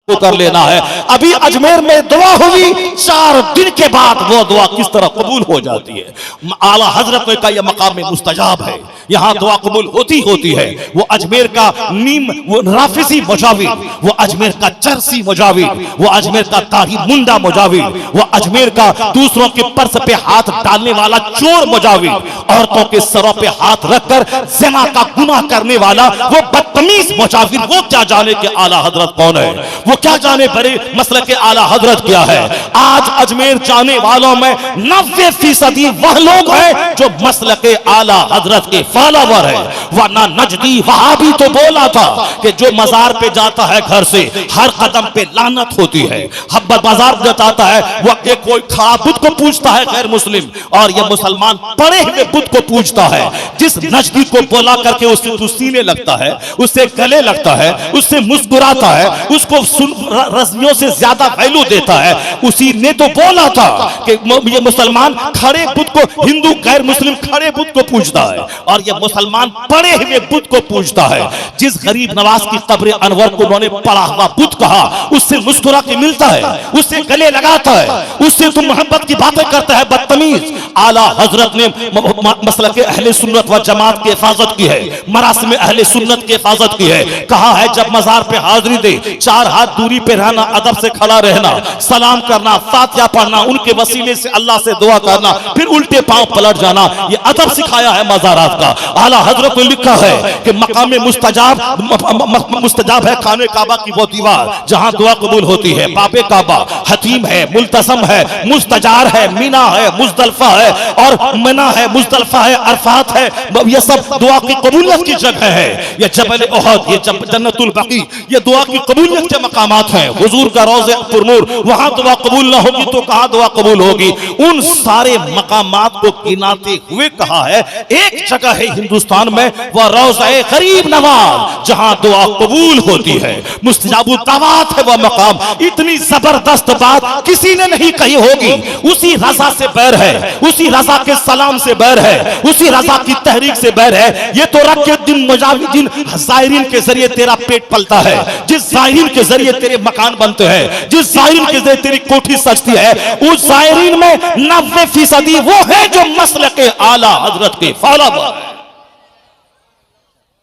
को कर लेना है। अभी अजमेर में दुआ हुई, 4 दिन के बाद वो दुआ किस तरह कबूल हो जाती है। आला हजरत ने कहा यह मकाम मुस्तजाब है, यहाँ दुआ कबूल होती है। वो अजमेर का नीम, वो राफिसी मुजाविर, वो अजमेर का चरसी मुजाविर, वो अजमेर का तारी मुंडा मुजाविर, वो अजमेर का दूसरों के पर्स पे हाथ डालने वाला चोर मुजाविर, औरतों के सरों पे हाथ रखकर ज़िना का गुनाह करने वाला वो बदतमीज मुजाविर, वो क्या जाने के आला हजरत कौन है, वो क्या जाने बड़े मसले के आला हजरत क्या है। आज अजमेर जाने वालों में 90% वह लोग हैं जो मसले के आला हजरत के फॉलोवर है। वरना नजदी वहाबी तो बोला था कि जो मजार पे जाता है घर से हर कदम पे लानत होती है। हब्बत बाजार जाता है वो एक कोई खड़ा बुत को पूछता है गैर मुस्लिम, और ये मुसलमान पड़े हुए बुत को पूछता है। जिस नजदी को बोला करके उससे सीने लगता है, उससे गले लगता है, उससे मुस्कुराता है, उसको रस्मियों से ज्यादा वैल्यू देता है, उसी ने तो बोला था कि ये मुसलमान खड़े बुत को, हिंदू गैर मुस्लिम खड़े बुत को पूजता है और ये मुसलमान पड़े हुए बुत को पूजता है। जिस गरीब नवाज की कब्र अनवर को उन्होंने पड़ा हुआ बुत कहा, उससे मुस्कुरा के मिलता है, उससे गले लगाता है, उससे तुम मोहब्बत की बातें करता है, बदतमीज। आला हजरत ने मसलक के अहले सुन्नत व जमात की हिफाजत की है, मरासिम अहले सुन्नत की हिफाजत की है। कहा है जब मजार पे हाजिरी दे 4 हाथ दूरी पे रहना, अदब से खड़ा रहना, सलाम करना, फातिहा पढ़ना, उनके वसीले से अल्लाह से दुआ करना, फिर उल्टे पांव पलट जाना, ये अदब सिखाया है मज़ारात का। आला हजरत ने लिखा है कि मकाम मुस्तजाब है खाने काबा की वो दीवार जहां दुआ कबूल होती है। बाबे काबा हतीम है, मुल्तज़म है, मुस्तजार है, मीना है, मुज़दलिफा है, और मिना है, मुज़दलिफा है, अरफात है, ये सब दुआ की कबूलियत की जगह है। ये जबल उहद, ये जन्नतुल बकी, ये दुआ की कबूलियत के मकामात हैं। हुजूर का रोज़े पुरनूर, वहां दुआ कबूल ना होगी तो कहां दुआ कबूल होगी। उन सारे मकामात को गिनाते हुए कहा है एक जगह है हिंदुस्तान में, वह रोज़े गरीब नवाज जहां दुआ कबूल होती है, मुस्तजाबु दावत है वह मकाम। इतनी जबरदस्त बात किसी ने नहीं कही होगी। उसी रजा से बैर है, उसी रजा के सलाम से बैर है, उसी रजा की तहरीक से बैर है। ये तो रख के दिन मुजाहिदीन ज़ायरीन के जरिए तेरा पेट पलता है, जिस ज़ायरीन के जरिए तेरे मकान बनते हैं, जिस ज़ायरीन के जरिए तेरी कोठी सजती है, उस ज़ायरीन में 90% वो है जो मसलक के आला हजरत के फॉलोवर है।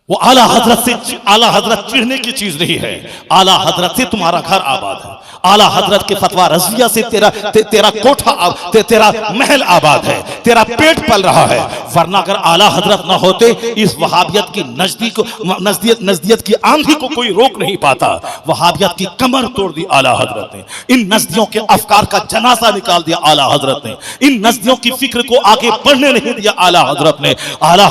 वो आला हजरत चिढ़ने की चीज नहीं है। आला हजरत से तुम्हारा घर आबाद है, आला हजरत के फतवा रज़िया से तेरा कोठा तेरा महल आबाद है, तेरा पेट पल रहा है। वरना अगर आला हजरत ना होते, इस वहाबियत की नजदियत की आंधी को कोई रोक नहीं पाता। वहाबियत की कमर तोड़ दी आला हजरत ने, इन नजदियों के अफकार का जनाजा निकाल दिया आला हजरत ने, इन नजदियों की फिक्र को आगे बढ़ने नहीं दिया आला हजरत ने। आला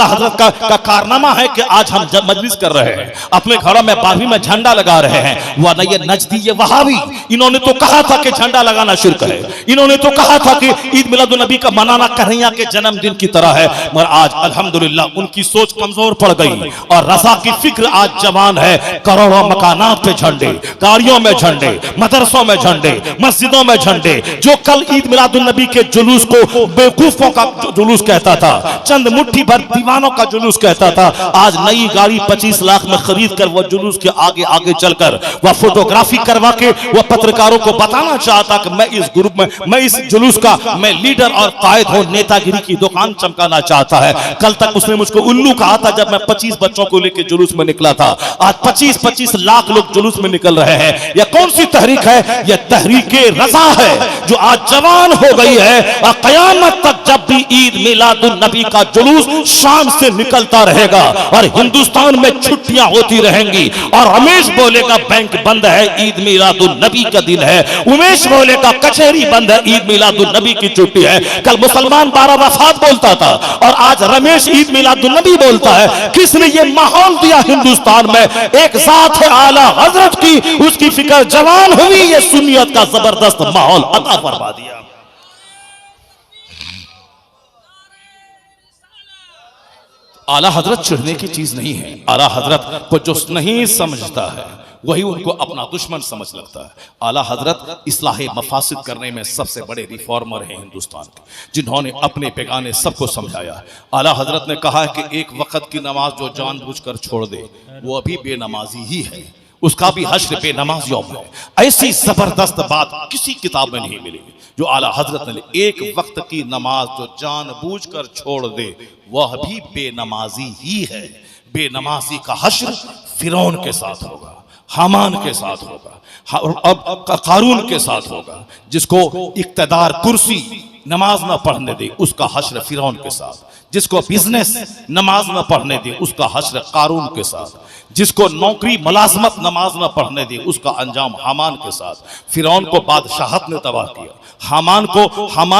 हजरत का कारनामा है कि आज हम जब मजलिस कर रहे हैं, अपने घरों में बारहवीं में झंडा लगा रहे हैं। वरना ये नजदी, ये वहाबी, इन्होंने तो कहा था कि झंडा लगाना शिर्क है, इन्होंने तो कहा था कि ईद मिलादुन नबी का मनाना कन्हैया के जन्मदिन की तरह है। मगर आज अल्हम्दुलिल्लाह उनकी सोच कमजोर पड़ गई और रजा की फिक्र आज जवान है। करोड़ों मकानात पे झंडे, गाड़ियों में झंडे, मदरसों में झंडे, मस्जिदों में झंडे। जो कल ईद मिलादुन नबी के जुलूस को बेवकूफों का जुलूस कहता था, चंद मुट्ठी भर दीवानों का जुलूस कहता था, आज नई गाड़ी 25 लाख में खरीद कर वह जुलूस के आगे आगे चलकर वह फोटोग्राफी करवा के वह पत्रकारों को बताना चाहता कि मैं इस ग्रुप में, मैं इस जुलूस का मैं लीडर और कायद हूं, नेतागिरी की दुकान चमकाना चाहता है। कल तक उसने मुझको उल्लू कहा था जब मैं 25 बच्चों को लेकर जुलूस में निकला था। आज 25-25 लाख लोग जुलूस में निकल रहे हैं। यह कौन सी तहरीक है? यह तहरीके रजा है जो आज जवान हो गई है और कयामत तक जब भी ईद मिलादुन नबी का जुलूस शाम से निकलता रहेगा और हिंदुस्तान में छुट्टियां होती रहेंगी। और रमेश बोलेगा बैंक बंद है, ईद मिलादुन नबी का दिन है। उमेश बोलेगा कचहरी बंद है, ईद मिलादुन नबी की छुट्टी है। कल मुसलमान 12 वफात बोलता था और आज रमेश ईद मिलादुन नबी बोलता है। किसने ये माहौल दिया हिंदुस्तान में? एक साथ है आला हजरत की, उसकी फिक्र जवान हुई, ये सुन्नियत का जबरदस्त माहौल अता फरमा दिया। आला हजरत चिढ़ने की चीज नहीं है। आला हजरत को जो नहीं समझता है वही उनको अपना दुश्मन समझ लगता है। आला हजरत इस्लाह मफासिद करने में सबसे बड़े रिफॉर्मर हैं हिंदुस्तान के, जिन्होंने अपने बेगाने सबको समझाया। आला हजरत ने कहा है कि एक वक्त की नमाज जो जानबूझकर छोड़ दे वो अभी बेनमाजी ही है। उसका भी हश्र बेनमाज यौम है। ऐसी जबरदस्त बात किसी किताब में नहीं मिली जो आला हजरत ने एक वक्त की नमाज जो जानबूझकर छोड़ दे वह भी बेनमाजी ही है। बेनमाजी का हश्र फिरौन के साथ होगा, हामान के साथ होगा, अब कारून के साथ होगा। जिसको इक्तदार कुर्सी नमाज ना पढ़ने दे उसका हश्र फिरौन के साथ, जिसको बिजनेस नमाज न पढ़ने दे उसका हश्र कारून के साथ, जिसको नौकरी मुलाजमत नमाज न पढ़ने दे उसका अंजाम हामान के साथ। फिरौन को बादशाहत ने तबाह किया, हामान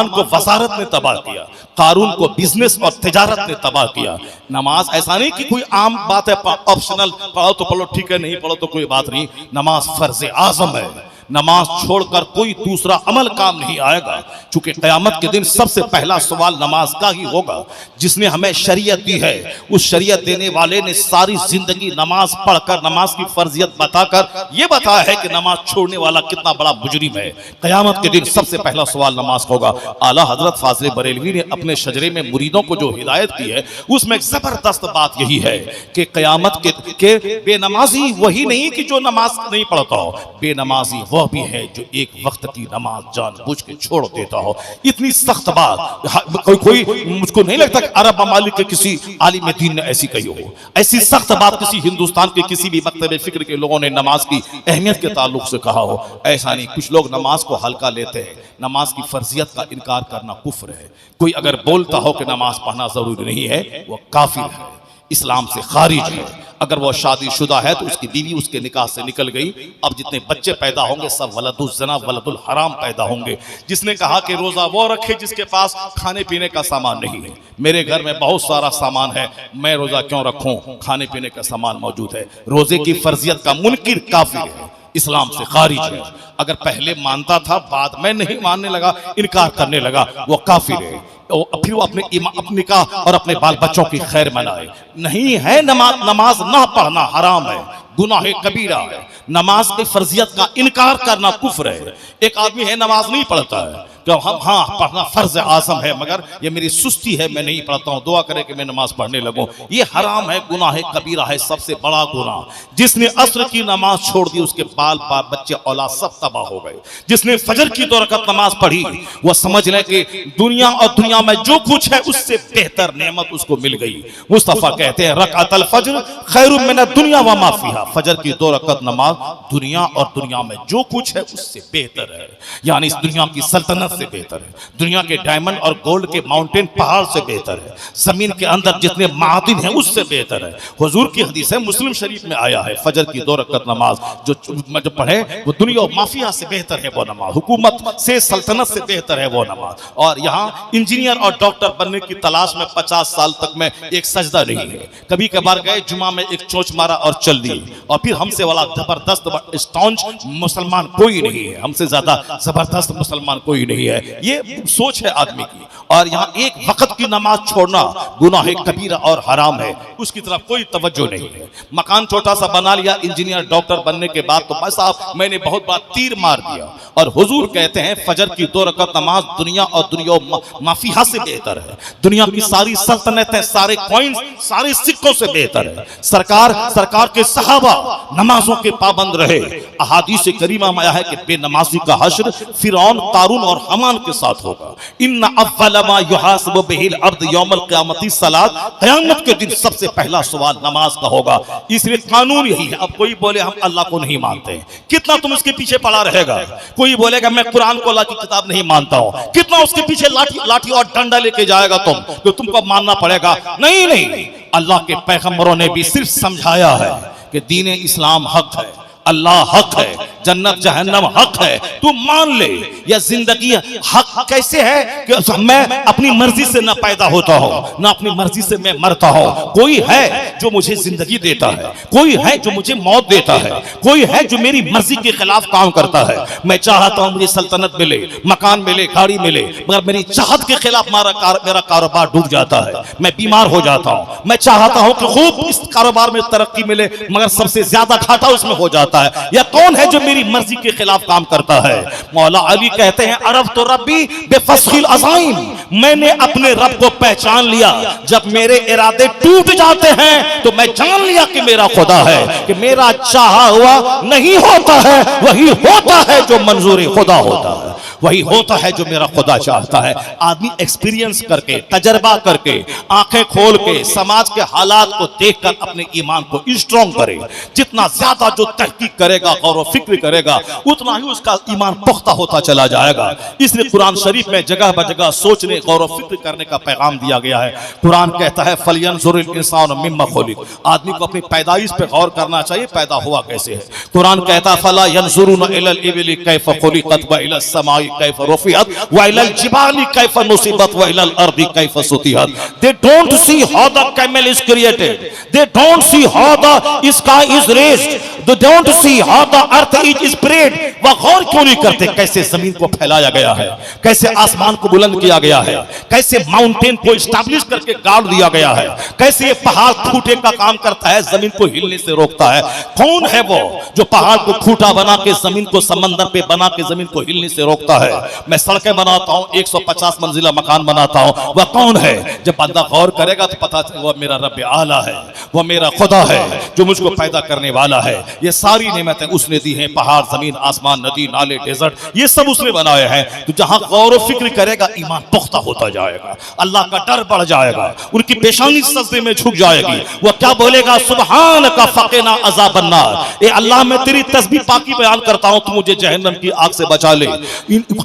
को वजारत ने तबाह किया, कारून को बिजनेस और तिजारत ने तबाह किया। नमाज ऐसा नहीं कि कोई आम बात है, ऑप्शनल, पढ़ो तो पढ़ो ठीक है, नहीं पढ़ो तो कोई बात नहीं। नमाज फर्ज आजम है। नमाज छोड़कर कोई दूसरा अमल काम नहीं आएगा, क्योंकि क़यामत के दिन सबसे पहला सवाल नमाज का ही होगा। जिसने हमें शरीयत दी है उस शरीयत देने वाले ने सारी जिंदगी नमाज पढ़कर नमाज की फर्जियत बताकर यह बताया है कि नमाज छोड़ने वाला कितना बड़ा मुजरिम है। क़यामत के दिन सबसे पहला सवाल नमाज का होगा। आला हजरत फाजिल बरेलवी ने अपने शजरे में मुरीदों को जो हिदायत की है उसमें एक जबरदस्त बात यही है कि क़यामत के बेनमाजी वही नहीं कि जो नमाज नहीं पढ़ता हो, बेनमाजी वह भी है जो एक वक्त की नमाज जानबूझ के छोड़ देता हो। इतनी सख्त बात कोई मुझको नहीं लगता कि अरब ममालिक के किसी आलिम दीन ने ऐसी कही हो। ऐसी सख्त बात किसी हिंदुस्तान के किसी भी मकतब फिक्र के लोगों ने नमाज की अहमियत के ताल्लुक से कहा हो, ऐसा नहीं। कुछ लोग नमाज को हल्का लेते हैं। नमाज की फर्जियत का इनकार करना कुफ्र है। कोई अगर बोलता हो कि नमाज पढ़ना जरूरी नहीं है वो काफिर है, इस्लाम से खारिज है। अगर वो शादीशुदा है तो उसकी बीवी उसके निकाह से निकल गई। अब जितने बच्चे पैदा होंगे सब वलदुल ज़ना वलदुल हराम पैदा होंगे। जिसने कहा कि रोजा वो रखे जिसके पास खाने पीने का सामान नहीं है। मेरे घर में बहुत सारा सामान है, मैं रोजा क्यों रखूं, खाने पीने का सामान मौजूद है। रोजे की फर्जियत का मुनकिर काफिर है, इस्लाम से खारिज है। अगर पहले मानता था बाद में नहीं मानने लगा, इनकार करने लगा, वो काफिर है। फिर वो अपने का और अपने बाल बच्चों की खैर मनाए। नहीं है नमाज ना पढ़ना हराम है, गुनाह कबीरा है। नमाज की फर्जियत का इनकार करना कुफ्र है। एक आदमी है नमाज नहीं पढ़ता है, तो हम हाँ पढ़ना फर्ज आजम है मगर ये मेरी सुस्ती है, मैं नहीं पढ़ता हूँ, दुआ करे कि मैं नमाज पढ़ने लगूं। ये हराम है, गुनाह कबीरा है, सबसे बड़ा गुनाह। जिसने असर की नमाज छोड़ दी उसके बाल बच्चे औलाद सब तबाह हो गए। जिसने फजर की 2 रकात नमाज पढ़ी वह समझ ले कि दुनिया और दुनिया में जो कुछ है उससे बेहतर नेमत उसको मिल गई। मुस्तफा कहते हैं रकातल फज्र खैरुम मिन दुनिया व मा फीहा। फजर की 2 रकात नमाज दुनिया और दुनिया में जो कुछ है उससे बेहतर है, यानी इस दुनिया की सल्तनत से बेहतर है, दुनिया के डायमंड और गोल्ड के माउंटेन पहाड़ से बेहतर है, जमीन के अंदर जितने मादिन हैं उससे बेहतर है। हुजूर की हदीस है, मुस्लिम शरीफ में आया है, फजर की 2 रकात नमाज जो पढ़े वो दुनिया और माफिया से बेहतर है वो नमाज, हुकूमत से सल्तनत से बेहतर है वो नमाज। और यहाँ इंजीनियर और डॉक्टर बनने की तलाश में 50 साल तक में एक सजदा नहीं है। कभी कभार गए जुमा में एक चोंच मारा और चल दिए, और फिर हमसे वाला जबरदस्त स्टॉन्च मुसलमान कोई नहीं है, हमसे ज्यादा जबरदस्त मुसलमान कोई नहीं है। ये सोच है आदमी की। और यहाँ एक वक्त की नमाज छोड़ना गुनाह कबीरा और हराम है, उसकी तरफ कोई तवज्जो नहीं है। मकान छोटा सा बना लिया इंजीनियर डॉक्टर बनने के बाद तो भाई साहब मैंने बहुत बड़ा तीर मार दिया। और हुजूर कहते हैं फजर की 2 रकात नमाज दुनिया और दुनिया माफिया से बेहतर है, दुनिया की सारी सल्तनतें, सारे कॉइन्स, सारे सिक्कों से बेहतर है। सरकार के सहाबा नमाजों के पाबंद रहे। अहादीस करीमा में आया है कि बेनमाजी का हश्र फिरौन, कारून और हमान के साथ होगा। इन्ना अव्वल मा युहासबु बिहिल अब्द यौमल क़यामती सलात। क़यामत के दिन सबसे पहला सवाल नमाज का होगा। इसलिए कानून यही है। अब कोई बोले हम अल्लाह को नहीं मानते, कितना तुम इसके पीछे पड़ा रहेगा। कोई बोलेगा मैं कुरान को अल्लाह की किताब नहीं मानता हूं, कितना उसके पीछे लाठी और डंडा लेके जाएगा तुम, तो तुमको मानना पड़ेगा। नहीं, अल्लाह के पैगंबरों ने भी सिर्फ समझाया है कि दीन इस्लाम हक है, अल्लाह हक है, जन्नत जहन्नम हक है, तू मान ले। यह जिंदगी हक कैसे है कि मैं अपनी मर्जी से न पैदा होता हूं, न अपनी मर्जी से मैं मरता हूं। कोई है जो मुझे जिंदगी देता है, कोई है जो मुझे मौत देता है, कोई है जो मेरी मर्जी के खिलाफ काम करता है। मैं चाहता हूं मुझे सल्तनत मिले, मकान मिले, गाड़ी मिले, मगर मेरी चाहत के खिलाफ मेरा कारोबार डूब जाता है, मैं बीमार हो जाता हूं। मैं चाहता हूं कि खूब इस कारोबार में तरक्की मिले, मगर सबसे ज्यादा घाटा उसमें हो जाता है। या कौन है जो मेरी मेरी मर्जी के खिलाफ काम करता है। मौला अली कहते हैं अरब तो रब्बी बेफस्खिल अज़ाइम, मैंने अपने रब को पहचान लिया। जब मेरे इरादे टूट जाते हैं तो मैं जान लिया कि मेरा खुदा है, कि मेरा चाहा हुआ नहीं होता है, वही होता है जो मंजूर खुदा होता है, वही होता है जो मेरा खुदा चाहता है। आदमी एक्सपीरियंस करके, तजर्बा करके, आंखें खोल के, समाज के हालात को देखकर अपने ईमान को स्ट्रॉन्ग करे। जितना ज्यादा जो तहकीक करेगा, गौर व फिक्र करेगा, उतना ही उसका ईमान पुख्ता होता चला जाएगा। इसलिए कुरान शरीफ में जगह ब जगह सोचने, गौर व फिक्र करने का पैगाम दिया गया है। कुरान कहता है फलयंजुरिल इंसान मिम्मा खुलिक, आदमी को अपनी पैदाइश पे गौर करना चाहिए, पैदा हुआ कैसे है। कुरान कहता है फला यंजुरुना इलल इबिली कैफ खुलिकत व इलस समाई कैफ रुफियत व इलल जिबाली कैफ नुसिबत व इलल अर्दी कैफ सुतिहत। They don't see how the camel is created, they don't see how the sky is raised, they don't see how the earth is spread। वह गौर क्यों नहीं करते कैसे जमीन को फैलाया गया है, कैसे आसमान को बुलंद किया गया है, कैसे माउंटेन को स्टैब्लिश करके गाड़ दिया गया है, कैसे ये पहाड़ खूंटे का काम करता है, जमीन को हिलने से रोकता है। कौन है वो जो पहाड़ को खूंटा बना के, जमीन को समंदर पे बना के जमीन को हिलने से रोकता है। मैं सड़कें बनाता हूं, 150 मंजिला मकान बनाता हूं, वह कौन है? जब बंदा गौर करेगा तो पता चलेगा वह मेरा रब आला है, वह मेरा खुदा है जो मुझको पैदा करने वाला है। ये सारी नेमतें उसने दी हैं, पहाड़, जमीन, आसमान, नदी, नाले, डेजर्ट, ये सब उसने बनाए हैं। तो जहां गौर व फिक्र करेगा ईमान पुख्ता होता जाएगा, अल्लाह का डर बढ़ जाएगा, उनकी पेशानी सजदे में झुक जाएगी। वह क्या बोलेगा? सुबहान का फकीना अज़ाबन नार, ए अल्लाह मैं तेरी तस्बीह पाकी बयान करता हूं, तू मुझे जहन्नम की आग से बचा ले।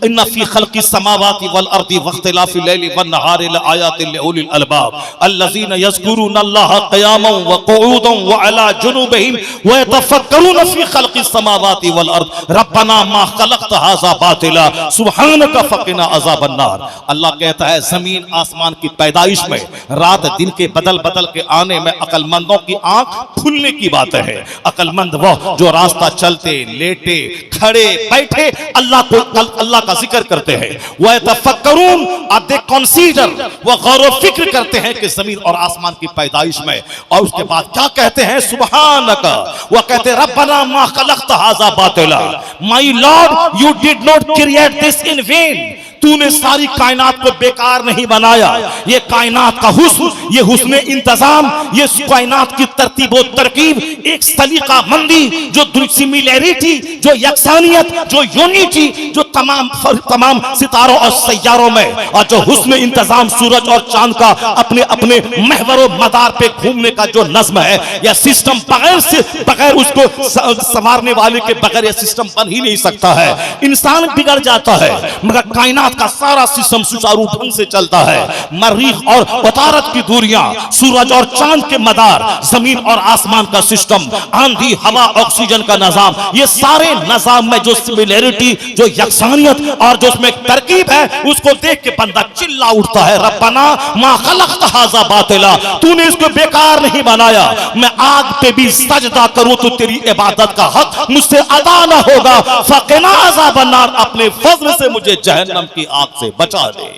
इन्ना फी खल्क़ि समावाति वल अर्दि वख्तिलाफि लैलि वन नहारि लआयातिन लिउलिल अलबाब अल्लज़ीना यज़कुरूना अल्लाह क़ियामन व क़ुऊदन व अला जुनूबिहिम व यतफ़क्करूना फी खल्क़ि समावाति वल अर्द रब्बना मा खलक़्त हाज़ा बातिला सुब्हानका फ़क़िना अज़ाबन नार। अल्लाह कहता है जमीन आसमान की पैदाइश में, रात दिन के बदल बदल के आने में अक्लमंदों की आंख खुलने की बात है। अक्लमंद वो जो रास्ता चलते, लेटे, खड़े, बैठे अल्लाह का जिक्र करते हैं। वह तफक्करून, दे कंसीडर, वह गौर व फिक्र करते हैं कि जमीन और आसमान की पैदाइश में। और उसके बाद क्या कहते हैं? सुब्हानका, वह कहते हैं रब्बना मा खलक़्त हाज़ा बातिला, my lord you did not create this in vain, तूने सारी कायनात को बेकार नहीं बनाया। ये कायनात का हुस्न, ये हुस्न इंतजाम, ये कायनात की तरतीब और तरकीब, एक सलीका मंदी, जो सिमिलैरिटी, जो यकसानियत, जो यूनिटी, जो तमाम सितारों और सैयारों में, और जो हुस्न इंतजाम सूरज और चांद का अपने अपने महवर और मदार पे घूमने का जो नज्म है, यह सिस्टम बगैर उसको संवारने वाले के बगैर यह सिस्टम बन ही नहीं सकता है। इंसान बिगड़ जाता है, मगर कायनात का सारा सिस्टम सुचारू ढंग से चलता है। मरीख और उतारत की दूरियां, सूरज और चांद के मदार, जमीन और आसमान का सिस्टम, आंधी, हवा, ऑक्सीजन का निजाम, ये सारे निजाम में जो सिमिलैरिटी, जो यकसानियत और जो उसमें तरकीब है, उसको देख के बंदा चिल्ला उठता है रब्बना मा खलक़्त हाज़ा बातिला, तूने इसको बेकार नहीं बनाया। मैं आग पे भी सजदा करूं तो तेरी इबादत का हक मुझसे अदा ना होगा। फ़क़िना अज़ाबन नार, अपने फज़ल से मुझे जहन्नम की आग से बचा दे।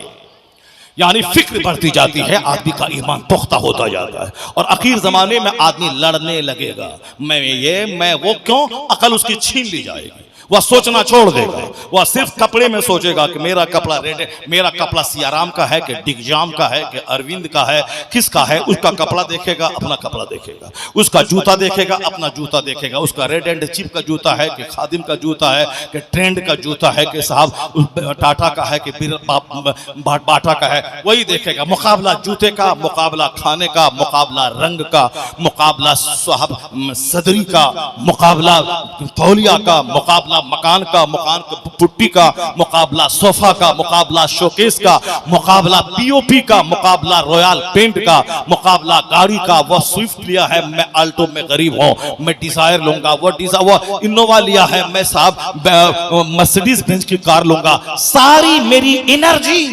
यानी फिक्र बढ़ती जाती है, आदमी का ईमान पुख्ता होता जाता है, और आखिर जमाने में आदमी लड़ने लगेगा, मैं ये मैं वो, क्यों? अकल उसकी छीन ली जाएगी। वह सोचना छोड़ देगा, वह सिर्फ कपड़े में सोचेगा कि मेरा कपड़ा रेड, मेरा कपड़ा सियाराम का है कि डिगजाम का है कि अरविंद का है, किसका है? उसका कपड़ा देखेगा, अपना कपड़ा देखेगा, उसका जूता देखेगा, अपना जूता देखेगा, उसका रेड एंड चिप का जूता है कि खादिम का जूता है कि ट्रेंड का जूता है कि साहब टाटा का है कि बाटा का है, वही देखेगा। मुकाबला जूते का, मुकाबला खाने का, मुकाबला रंग का, मुकाबला साहब सदरी का, मुकाबला तौलिया का, मुकाबला मकान का, मकान पुट्टी का, मुकाबला सोफा का, मुकाबला शोकेस का, मुकाबला पीओपी का, मुकाबला रॉयल पेंट का, मुकाबला गाड़ी का। वह स्विफ्ट लिया है, मैं अल्टो में गरीब हूं, मैं डिजायर लूंगा, वो इनोवा लिया है, मैं साहब मर्सिडीज बेंज की कार लूंगा। सारी मेरी एनर्जी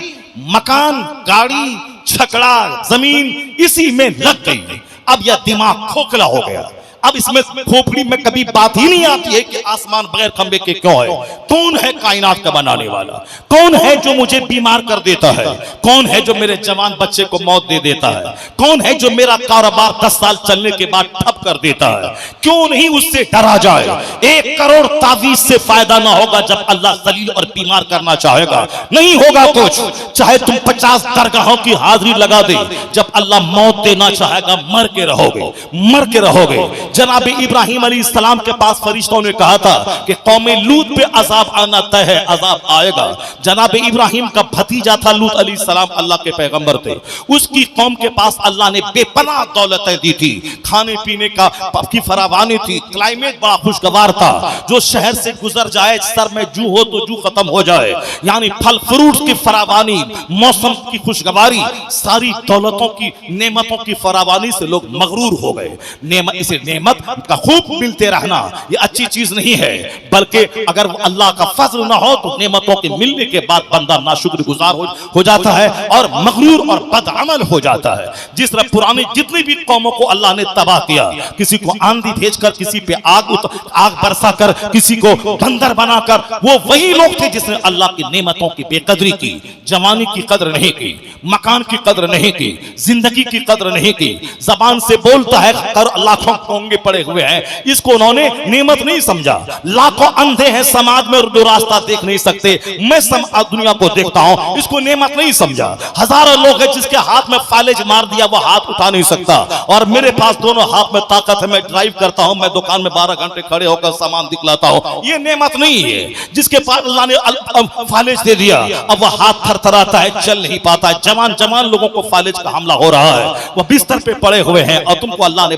मकान, गाड़ी, छकड़ा, जमीन, इसी में लग गई। अब यह दिमाग खोखला हो गया, अब इसमें खोपड़ी में कभी बात ही नहीं आती है कि आसमान बगैर खंबे के क्यों है। कौन है कायनात का बनाने वाला? कौन है जो मुझे बीमार कर देता है? कौन है जो मेरे जवान बच्चे को मौत दे देता है? कौन है जो मेरा कारोबार 10 साल चलने के बाद ठप कर देता है? क्यों नहीं उससे डरा जाए? 1 करोड़ तावीज से फायदा ना होगा जब अल्लाह जलील और बीमार करना चाहेगा, नहीं होगा कुछ। चाहे तुम 50 दरगाहों की हाजिरी लगा दे, जब अल्लाह मौत देना चाहेगा मर के रहोगे, मर के रहोगे। जनाब इब्राहिम अलैहिस्सलाम के पास फरिश्तों ने कहा था कि कौम लूत पे अजाब आना तय है, अजाब आएगा। जनाब इब्राहिम का भतीजा था लूत अलैहिस्सलाम, अल्लाह के पैगंबर थे। उसकी कौम के पास अल्लाह ने बेपनाह दौलतें दी थी, खाने पीने का की फरावानी थी, क्लाइमेट बड़ा खुशगवार था। जो शहर से गुजर जाए सर में जू हो तो जू खत्म हो जाए, यानी फल फ्रूट की फरावानी, मौसम की खुशगवारी, सारी दौलतों की नेमतों की फरावानी से लोग मगरूर हो गए। नेमत, इसे नेमत का खूब मिलते रहना ये अच्छी चीज नहीं है, बल्कि अगर अल्लाह का फजल ना हो तो नेमतों के मिलने के बाद बंदा नाशुक्रगुजार हो जाता है और मगरूर और बदअमल हो जाता है। जिस तरह पुरानी जितनी भी कौमों को अल्लाह ने तबाह किया, किसी को आंधी भेजकर, किसी पे आग बरसा कर, किसी को बंदर बनाकर, वो वही लोग थे जिसने अल्लाह की नेमतों की बेकदरी की, जवानी की कदर नहीं की, मकान की कदर नहीं की, जिंदगी की कदर नहीं की। जबान से बोलता है कर लाखों कोंगे पड़े हुए हैं, इसको उन्होंने नेमत नहीं समझा। लाखों अंधे हैं समाज में और दो रास्ता देख नहीं सकते, मैं दुनिया को देखता हूं, इसको नेमत नहीं समझा। हजारों लोग हैं जिसके हाथ में फालेज मार दिया वो हाथ उठा नहीं सकता, और मेरे पास दोनों हाथ में ताकत है, मैं ड्राइव करता हूं, मैं दुकान में 12 घंटे खड़े होकर सामान दिखलाता हूं। ये नेमत नहीं है। जिसके पास अल्लाह ने फालेज दे दिया, अब वह हाथ थरथराता है, चल नहीं पाता है। जवान जवान लोगों को फालेज का हमला हो रहा है, वह बिस्तर पे पड़े हुए हैं और तुमको अल्लाह ने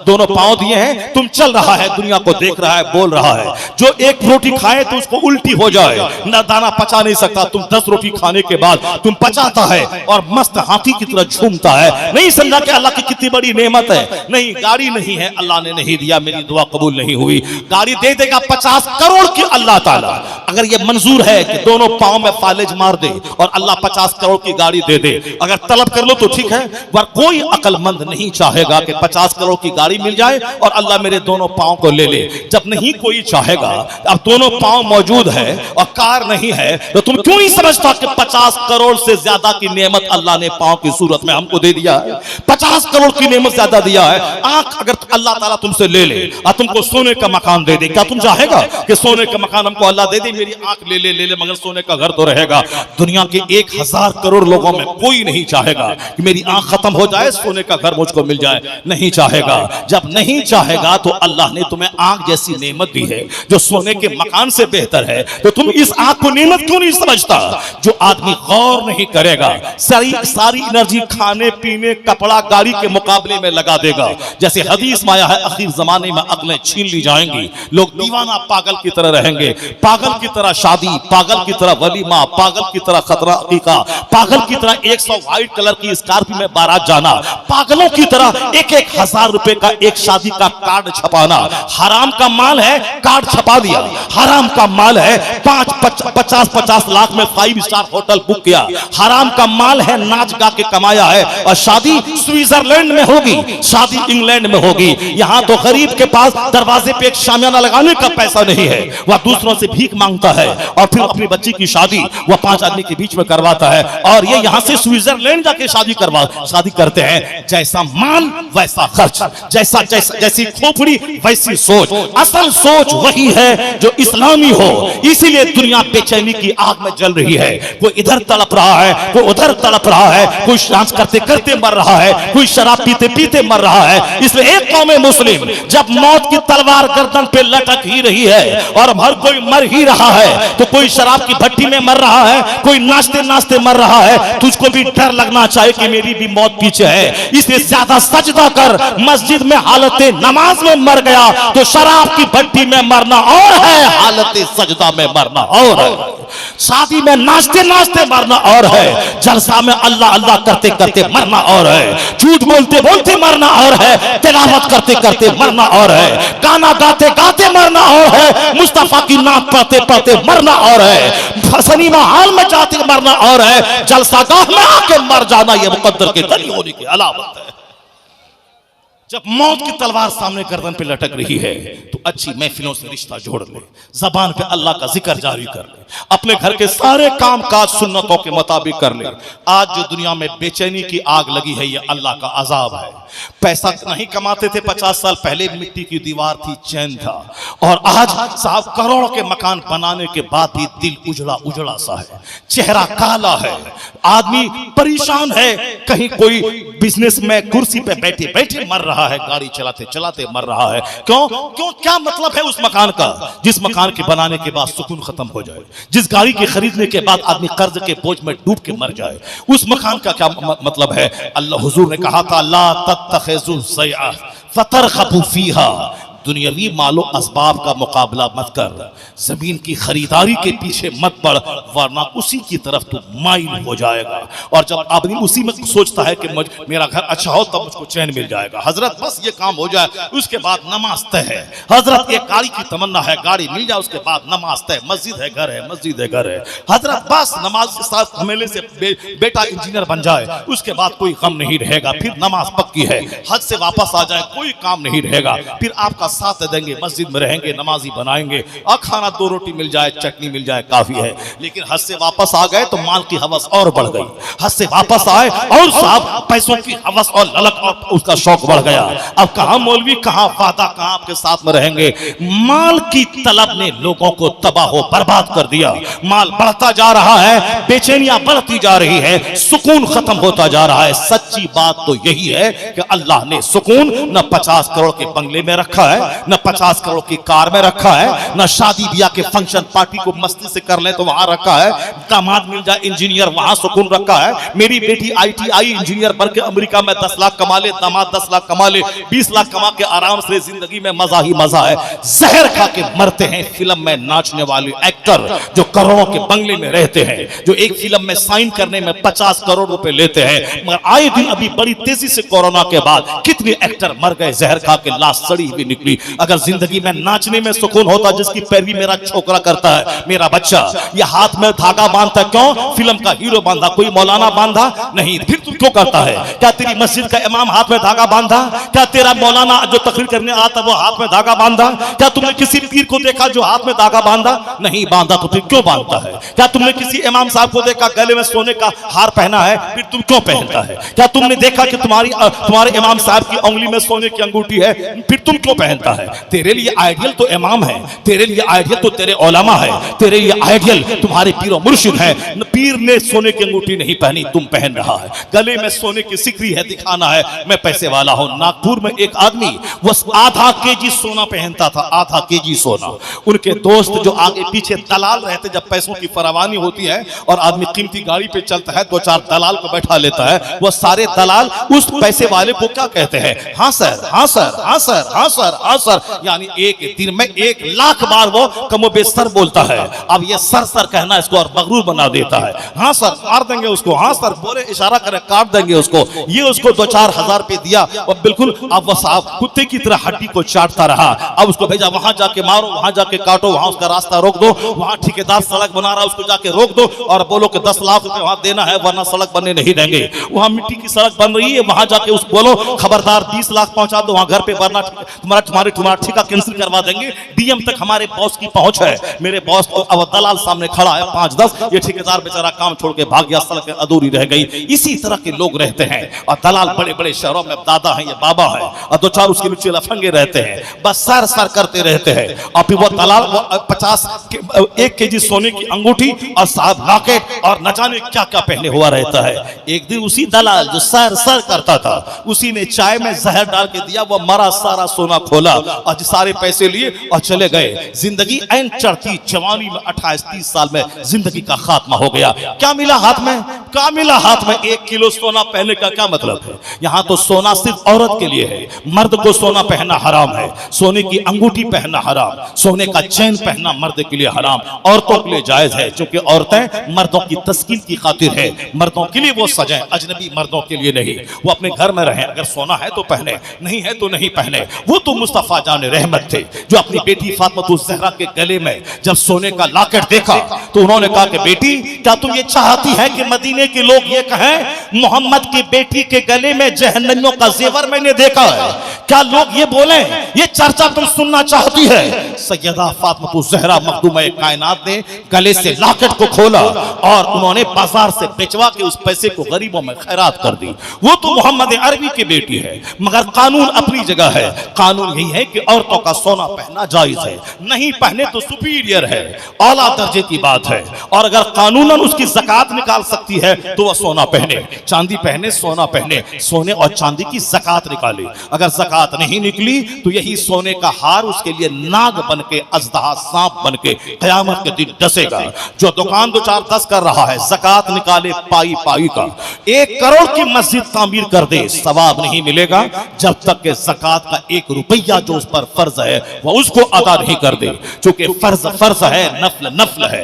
दोनों पांव दिए हैं, तुम चल रहा है, दुनिया को देख रहा है, बोल रहा है। जो एक रोटी खाए तो उसको उल्टी हो जाए, ना दाना पचा नहीं सकता, तुम 10 रोटी खाने के बाद तुम पचाता है और मस्त हाथी की तरह झूमता है। नहीं समझा कि अल्लाह की कितनी बड़ी नेमत है। नहीं, गाड़ी नहीं है, अल्लाह ने नहीं दिया, मेरी दुआ कबूल नहीं हुई। गाड़ी दे देगा 50 करोड़ की अल्लाह ताला, अगर ये मंजूर है कि दोनों पांव में फालेज मार दे और अल्लाह 50 करोड़ की गाड़ी दे दे, अगर तलब कर लो तो ठीक है, पर कोई अक्लमंद नहीं चाहेगा कि 50 करोड़ की गाड़ी मिल जाए और अल्लाह मेरे दोनों पांव को ले ले। जब नहीं कोई चाहेगा, अब दोनों पांव मौजूद है और कार नहीं है, तो तुम क्यों नहीं समझता कि 50 करोड़ से ज्यादा की नेमत अल्लाह ने पांव की सूरत में हमको दे दिया है। 50 करोड़ की नेमत ज्यादा दिया है। आंख अगर अल्लाह ताला तुमसे ले ले और तुमको सोने का मकान दे दे, क्या तुम चाहेगा कि सोने का मकान हमको अल्लाह दे दे, मेरी आंख ले ले ले ले, मगर सोने का घर तो रहेगा। दुनिया के 1000 करोड़ लोगों में कोई नहीं चाहेगा कि मेरी आंख खत्म हो जाए, सोने का घर मुझको मिल जाए, नहीं चाहेगा। जब नहीं चाहेगा तो अल्लाह ने तुम्हें आंख जैसी नेमत दी है जो सोने के मकान से बेहतर है, तो तुम इस आंख को नेमत क्यों नहीं समझता? जो आदमी गौर नहीं करेगा, सारी एनर्जी खाने पीने कपड़ा गाड़ी के मुकाबले में लगा देगा। जैसे हदीस में आया है, आखिर जमाने में अक्लें छीन ली जाएंगी, लोग दीवाना पागल की तरह रहेंगे, पागल की तरह शादी, पागल की तरह वलीमा, पागल की तरह खतरा अकीका, पागल की तरह 100 व्हाइट कलर की स्कॉर्पियो में बारात जाना, पागलों की तरह 1-1 हजार रुपए का एक शादी का कार्ड छपाना। हराम का माल है, कार्ड छपा दिया। हराम का माल है, 50-50 लाख में 5 स्टार होटल बुक किया। हराम का माल है, नाच गा के कमाया है, और शादी स्विट्जरलैंड में होगी, शादी इंग्लैंड में होगी। यहाँ तो गरीब के पास दरवाजे पे एक शामियाना लगाने का पैसा नहीं है, वह दूसरों से भीख मांगता है और फिर अपनी बच्ची की शादी वह 5 आदमी के बीच में करवाता है, और ये यहाँ से स्विट्जरलैंड जाके शादी करते हैं। जैसा माल वैसा खर्च, जैसी खोपड़ी वैसी सोच। असल सोच वही है जो इस्लामी हो। इसीलिए दुनिया बेचैनी की आग में जल रही है। कोई इधर तड़प रहा है, कोई उधर तड़प रहा है, कोई डांस करते करते मर रहा है, कोई शराब पीते पीते मर रहा है। इसलिए एक कौम मुस्लिम जब मौत की तलवार गर्दन पे लटक ही रही है और हर कोई मर ही रहा है, तो कोई शराब की भट्टी में मर रहा है, कोई नाचते नाचते मर रहा है, तुझको भी डर लगना चाहिए कि मेरी भी मौत पीछे है। इसलिए ज्यादा सजदा कर, मस्जिद में हालत नमाज में मर गया तो शराब की भट्टी में मरना और है, हालत सजदा में मरना और है। शादी में नाचते नाचते मरना और है, जलसा में अल्लाह अल्लाह करते करते मरना और है, झूठ बोलते बोलते मरना और है, तिलावत करते करते मरना और है, गाना गाते गाते मरना और है, मुस्तफा की नात पढ़ते पढ़ते मरना और है, सिनेमा हॉल में जाते मरना और है, जलसागाह में आके मर जाना ये मुकद्दर के दली होने की अलामत है। जब मौत की तलवार सामने गर्दन पे लटक रही है तो अच्छी महफिलों से रिश्ता जोड़ ले, जबान पे अल्लाह का जिक्र जारी कर ले, अपने घर के सारे काम काज सुन्नतों के मुताबिक कर ले। आज जो दुनिया में बेचैनी की आग लगी है, ये अल्लाह का अजाब है। पैसा नहीं कमाते थे 50 साल पहले, मिट्टी की दीवार थी, चैन था, और आज साहब करोड़ों के मकान बनाने के बाद भी दिल उजड़ा उजड़ा सा है, चेहरा काला है, आदमी परेशान है। कहीं कोई बिजनेस में कुर्सी पे बैठे बैठे मर रहा है, गाड़ी चलाते चलाते मर रहा है। क्यों क्यों क्या मतलब है उस मकान का जिस मकान के बनाने के बाद सुकून खत्म हो जाए, जिस गाड़ी के खरीदने के बाद आदमी कर्ज के बोझ में डूब के मर जाए, उस मकान का क्या मतलब है? अल्लाह हुजूर ने कहा था, ला तत्तखिज़ु ज़ैअ फतरखबू फीहा, दुनियावी मालो असबाब का मुकाबला मत कर, जमीन की खरीदारी के पीछे मत पड़, वरना उसी की तरफ तू माइल हो जाएगा। और जब आदमी उसी में सोचता है कि मेरा घर अच्छा हो तब मुझको चैन मिल जाएगा, हजरत बस ये काम हो जाए उसके बाद नमाज तय है, हजरत एक गाड़ी की तमन्ना है, गाड़ी मिल जाए उसके बाद नमाज तय, मस्जिद है घर है, मस्जिद है घर है, हजरत बस नमाज के साथ हमेले से बेटा इंजीनियर बन जाए उसके बाद कोई गम नहीं रहेगा, फिर नमाज पक्की है, हज से वापस आ जाए कोई काम नहीं रहेगा, फिर आपका साथ दे देंगे, मस्जिद में रहेंगे, नमाजी बनाएंगे, और खाना 2 रोटी मिल जाए, चटनी मिल जाए काफी है। लेकिन हज से वापस आ गए तो माल की हवस और बढ़ गई, हज से वापस आए और साहब पैसों की हवस और ललक और उसका शौक बढ़ गया। अब कहां मौलवी, कहां वादा, कहां आपके साथ में रहेंगे? माल की तलब ने लोगों को तबाह बर्बाद कर दिया, माल बढ़ता जा रहा है, बेचैनियां बढ़ती जा रही है, सुकून खत्म होता जा रहा है। सच्ची बात तो यही है कि अल्लाह ने सुकून न 50 करोड़ के बंगले में रखा है, न 50 करोड़ की कार में रखा है, न शादी ब्याह के फंक्शन पार्टी को मस्ती से कर ले तो वहां रखा है, दामाद मिल जाए इंजीनियर वहां सुकून रखा है। मेरी बेटी ITI इंजीनियर बनकर अमेरिका में 10 लाख कमा ले, दामाद 10 लाख कमा ले, 20 लाख कमा के आराम से जिंदगी में मजा ही मजा है। जहर खा के मरते हैं फिल्म में नाचने वाले एक्टर जो करोड़ों के बंगले में रहते हैं, जो एक फिल्म में साइन करने में 50 करोड़ रुपए लेते हैं। मगर आए दिन अभी बड़ी तेजी से कोरोना के बाद कितने एक्टर मर गए जहर खा के, लाश सड़ी हुई निकली। अगर जिंदगी में नाचने में सुकून होता, जिसकी पैरवी मेरा छोकरा करता है, मेरा बच्चा, ये हाथ में धागा बांधता क्यों? फिल्म का हीरो बांधा, कोई मौलाना बांधा नहीं, फिर तू क्यों करता है? क्या तेरी मस्जिद का इमाम हाथ में धागा बांधा? क्या तेरा मौलाना जो तकरीर करने आता वो हाथ में धागा बांधा? क्या तुमने किसी पीर को देखा जो हाथ में धागा बांधा? नहीं बांधा, तो फिर क्यों बांधता है? क्या तुमने किसी इमाम साहब को देखा गले में सोने का हार पहना है, फिर तुम क्यों पहनता है? क्या तुमने देखा कि तुम्हारे इमाम साहब की उंगली में सोने की अंगूठी है, फिर तुम क्यों पहनता है? तेरे लिए आइडियल तो इमाम है, तेरे लिए आइडियल तो तेरे उलमा है, तेरे लिए आइडियल तुम्हारे पीर और मुर्शिद है। पीर ने सोने की अंगूठी नहीं पहनी, तुम पहन रहा है, गले में सोने की सिकरी है, दिखाना है मैं पैसे वाला हूं। नागपुर में एक आदमी वो आधा केजी सोना पहनता था, आधा केजी सोना। उनके दोस्त जो आगे पीछे दलाल रहते, जब पैसों की फरावानी होती है और आदमी कीमती गाड़ी पे चलता है, 2-4 दलाल को बैठा लेता है, वो सारे दलाल उस पैसे वाले को क्या कहते हैं? हाँ सर, हाँ सर, हाँ सर, हाँ सर, हाँ सर, यानी एक दिन में 1 लाख बार वो कमोबेश सर बोलता है। अब ये सर सर कहना इसको और मगरूर बना देता है। हाँ सर मार देंगे उसको, हाँ सर बोले इशारा करे काट देंगे उसको। ये उसको 2-4 हजार रुपए दिया और बिल्कुल अब वो साहब कुत्ते की तरह हड्डी को चाटता रहा। अब उसको भेजा वहां जाके मारो, वहां जाके काटो, वहां उसका रास्ता रोक दो, वहां ठेकेदार सड़क बना रहा है उसको जाके रोक दो और बोलो कि 10 लाख रुपए वहां देना है वरना सड़क बनने नहीं देंगे। वहां मिट्टी की सड़क बन रही है, वहां जाके उसको बोलो खबरदार 20 लाख पहुंचा दो वहां घर पे, वरना तुम्हारा ठेका कैंसिल करवा देंगे। डीएम तक हमारे बॉस की पहुंच है। मेरे बॉस तो अब दलाल सामने खड़ा है 5-10, ये ठेकेदार बेचारा काम छोड़ के भाग गया, सड़क अधूरी रह गई। इसी तरह के लोग रहते हैं और दलाल बड़े बड़े शहरों में दादा है, ये बाबा है और 2-4 उसके नीचे लफंगे रहते हैं, बस सर सर करते रहते हैं। और फिर वो दलाल 1 केजी सोने की अंगूठी और साहब लॉकेट और न जाने क्या क्या पहने हुआ रहता है। एक दिन उसी दलाल जो सर सर करता था, उसी ने चाय में जहर डाल के दिया, वो मरा, सारा सोना खोला और सारे पैसे लिए और चले गए। जिंदगी ऐन चढ़ती जवानी में 28-30 साल में जिंदगी का खात्मा हो गया। क्या मिला हाथ में? क्या मिला हाथ में? 1 किलो सोना पहनने का क्या मतलब है? यहाँ तो सोना सिर्फ औरत के लिए है, मर्द को सोना पहनना हराम है। सोने की अंगूठी पहनना हराम, सोने का चैन पहनना मर्द के लिए हराम, औरतों के लिए जायज है, क्योंकि औरतें मर्दों की तस्कीन की खातिर है, मर्दों के लिए वो सजें, अजनबी मर्दों के लिए नहीं। वो अपने घर में रहें, अगर सोना है तो पहने, नहीं है तो नहीं पहने। वो तो मुस्तफा मुस्तफा जान रहमत थे, जो अपनी बेटी फातिमा ज़हरा के गले में जब सोने का लॉकेट देखा तो उन्होंने कहा कि बेटी, क्या तुम ये चाहती है कि मदीने के लोग ये कहें मोहम्मद की बेटी के गले में जहन्नमियों का जेवर मैंने देखा है? क्या लोग ये बोले? ये चर्चा तुम सुनना चाहती है? सैयदा फातिमा ज़हरा मखदूम कायनात ने गले से लॉकेट को खोला और उन्होंने बाजार से बेचवा के उस पैसे को गरीबों में खैरात कर दी। वो तो मोहम्मद अरबी की बेटी है, मगर कानून अपनी जगह है। कानून यही है कि औरतों का सोना पहनना जायज है, नहीं पहने तो सुपीरियर है, औला दर्जे की बात है। और अगर कानूनन उसकी ज़कात निकाल सकती है तो वह सोना पहने, चांदी पहने, सोना पहने, सोने और चांदी की ज़कात निकाले। अगर ज़कात नहीं निकली तो यही सोने का हार उसके लिए नाग बन के, अजदहा सांप बन के क़यामत के दिन डसेगा। जो दुकान 2-4-10 कर रहा है, ज़कात निकाले पाई पाई का, 1 करोड़ की मस्जिद तामीर कर दे, सवाब नहीं मिलेगा जब तक के ज़कात का 1 रुपया जो उस पर फर्ज है वह उसको अदा नहीं कर दे। चूंकि फर्ज फर्ज है, नफल नफल है।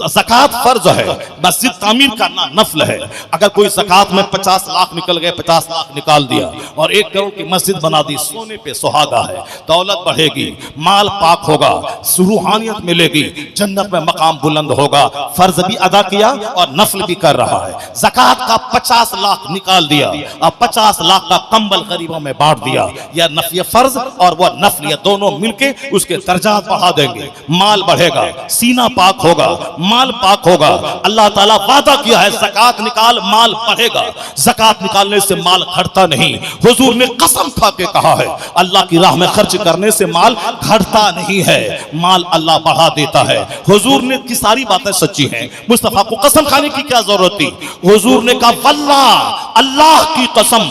ज़कात फर्ज है, मस्जिद तामीर करना नफल है। अगर कोई ज़कात में 50 लाख निकल गए, 50 लाख निकाल दिया और 1 करोड़ की मस्जिद बना दी, सोने पे सुहागा है, दौलत बढ़ेगी, माल पाक होगा, रूहानियत मिलेगी, जन्नत में मकाम बुलंद होगा। फर्ज भी अदा किया और नफल भी कर रहा है। ज़कात का 50 लाख निकाल दिया और 50 लाख का कंबल गरीबों में बांट दिया। यह नफल फर्ज और वह नफल, यह दोनों मिलके उसके दर्जात बढ़ा देंगे, माल बढ़ेगा, सीना पाक होगा, माल पाक होगा। अल्लाह ताला वादा किया है, ज़कात निकाल माल बढ़ेगा। ज़कात निकालने से माल घटता नहीं। हुजूर ने कसम खा के कहा है, अल्लाह की राह में खर्च करने से माल घटता नहीं है, माल अल्लाह बढ़ा देता है। हुजूर ने की सारी बातें सच्ची हैं, मुस्तफा को कसम खाने की क्या जरूरत थी? हुजूर ने कहा वल्लाह, अल्लाह की कसम,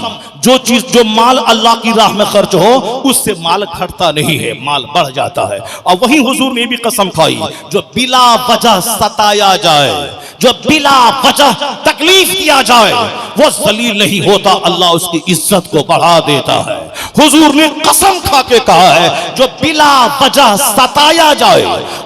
जो चीज, जो माल अल्लाह की राह में खर्च हो उससे माल घटता नहीं है, माल बढ़ जाता है। और वही हुजूर ने भी कसम खाई, जो बिला वजह सताया जाए, जो बिला वजह तकलीफ दिया जाए, वो जलील नहीं होता, अल्लाह उसकी इज्जत को बढ़ा देता है। हुजूर ने कसम खा के कहा है, जो बिला वजह सताया जाए,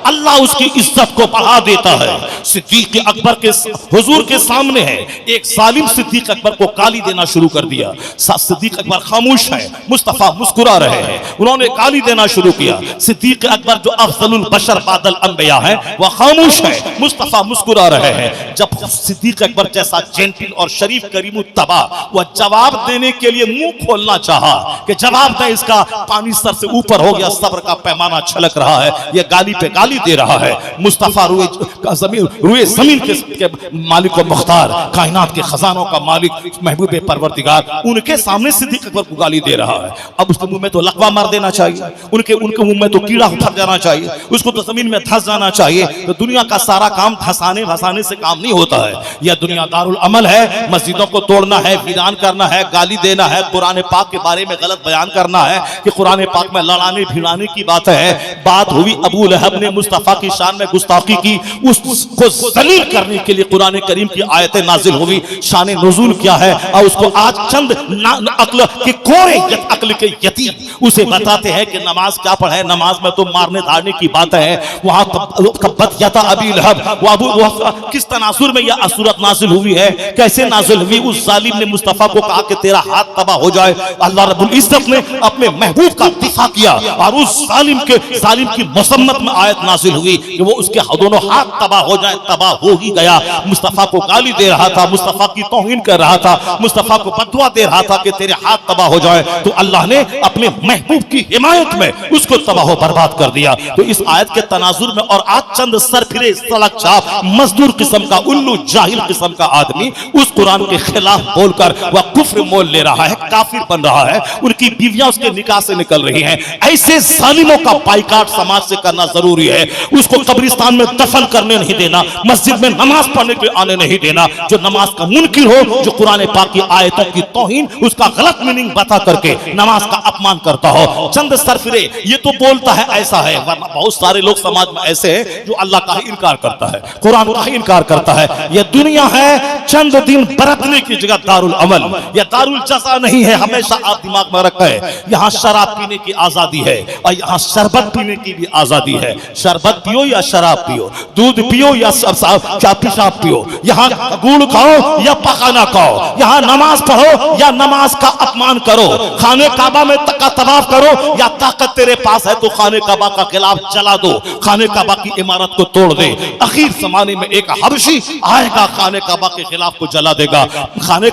अल्लाह उसकी इज्जत को बढ़ा देता है। सिद्दीक अकबर के, हुजूर के सामने है, एक जालिम सिद्दीक अकबर को गाली देना शुरू कर दिया। सिद्दीक अकबर खामोश है, मुस्तफा मुस्कुरा रहे हैं, उन्होंने गाली देना शुरू किया। सिद्दीक अकबर जो अफजलुल बशर बादल अंबिया है, वह खामोश है, मुस्तफा मुस्कुरा रहे हैं। जब सिद्दीक अकबर जैसा जेंटिल और शरीफ करीम तबा वह जवाब देने के लिए मुंह खोलना चाहा कि जवाब दे, इसका पानी सर से ऊपर हो गया, सब्र का पैमाना छलक रहा है, यह गाली पे गाली दे रहा है। मुस्तफा रुए जमीन के मालिक व मुख्तार, कायनात के खजानों का मालिक, महबूब परवरदिगार, उनके सामने सिद्दीक अकबर को गाली दे रहा है। अब उसके मुंह में तो लकवा मार देना चाहिए, उनके मुंह में तो कीड़ा उतर जाना चाहिए, उसको तो जमीन में धंस जाना चाहिए। तो दुनिया का सारा काम धसाने भसाने से काम नहीं होता है। यह दुनिया दारुल अमल है, मस्जिदों को तोड़ना है, वीरान करना है, गाली देना है, कुरान पाक के बारे में गलत बयान करना है कि कुरान पाक में लड़ाने भिड़ाने की बात है। बात हुई अबू लहब ने मुस्तफा की शान में गुस्ताखी की, उसको जलील करने के लिए कुरान करीम की आयतें नाजिल हुई। शान नुज़ूल क्या है और उसको आज चंद अक्ल के कोरे अक्ल के यतीम उसे बताते हैं कि नमाज क्या पढ़े, नमाज में तो मारने धारने की बात है। वहां अबी लहब वो किस तनासुर में यह सूरत नाजिल हुई है, कैसे नाजिल हुई? उस जालिम ने मुस्तफा को कहा कि तेरा हाथ तबाह हो जाए। अल्लाह रब्बुल इज्जत ने अपने महबूब का दिफा किया और उस जालिम की मसम्मत में आयत नाजिल हुई कि वो उसके दोनों हाथ तबाह हो जाए। तबाह हो ही गया। मुस्तफा को गाली दे रहा था, मुस्तफा की तौहीन कर रहा था, मुस्तफा को बददुआ दे रहा था कि तेरे हाथ तबाह हो जाए। तो अल्लाह ने अपने महबूब की हिमायत में उसको तबाह बर्बाद कर दिया। तो इस आयत के तनाजुर में और आज चंद सरफिरे सड़क छाप मजदूर किस्म का, उल्लू जाहिल किस्म का आदमी उस कुरान के खिलाफ बोलकर वह कुफ्र मोल ले रहा है, काफिर बन रहा है, उनकी बीवियां उसके निकाह से निकल रही हैं। ऐसे जालिमों का बाइकाट समाज से करना जरूरी है। उसको कब्रिस्तान में दफन करने नहीं देना, मस्जिद में नमाज पढ़ने के आने नहीं देना। जो नमाज का मुनकिर हो, जो कुरान पाक की आयतों की तौहीन, उसका गलत मीनिंग बता करके नमाज का अपमान करता हो। चंद सरफिरे ये तो बोलता है ऐसा है, वरना बहुत सारे लोग समाज में ऐसे हैं जो अल्लाह का ही इनकार करता है, कुरान का ही इनकार करता है। यह दुनिया है चंद दिन बरतने की जगह दारुल अमल, यह दारुल जज़ा नहीं है। हमेशा आप दिमाग में रखें, यहाँ शराब पीने की आजादी है और यहाँ शरबत पीने की भी आजादी है। शरबत पियो या शराब पियो, दूध पियो या पेशाब पियो, यहाँ गुड़ खाओ या पकाना खाओ, यहाँ नमाज पढ़ो या नमाज का अपमान करो, खाने काबा में का तवाफ करो, या ताकत तेरे पास है तो खाने काबा का खिलाफ चला दो, खाने काबा की इमारत को तोड़ दे। आखिर जमाने में एक हबशी आएगा, खाने काबा के खिलाफ को जला देगा, खाने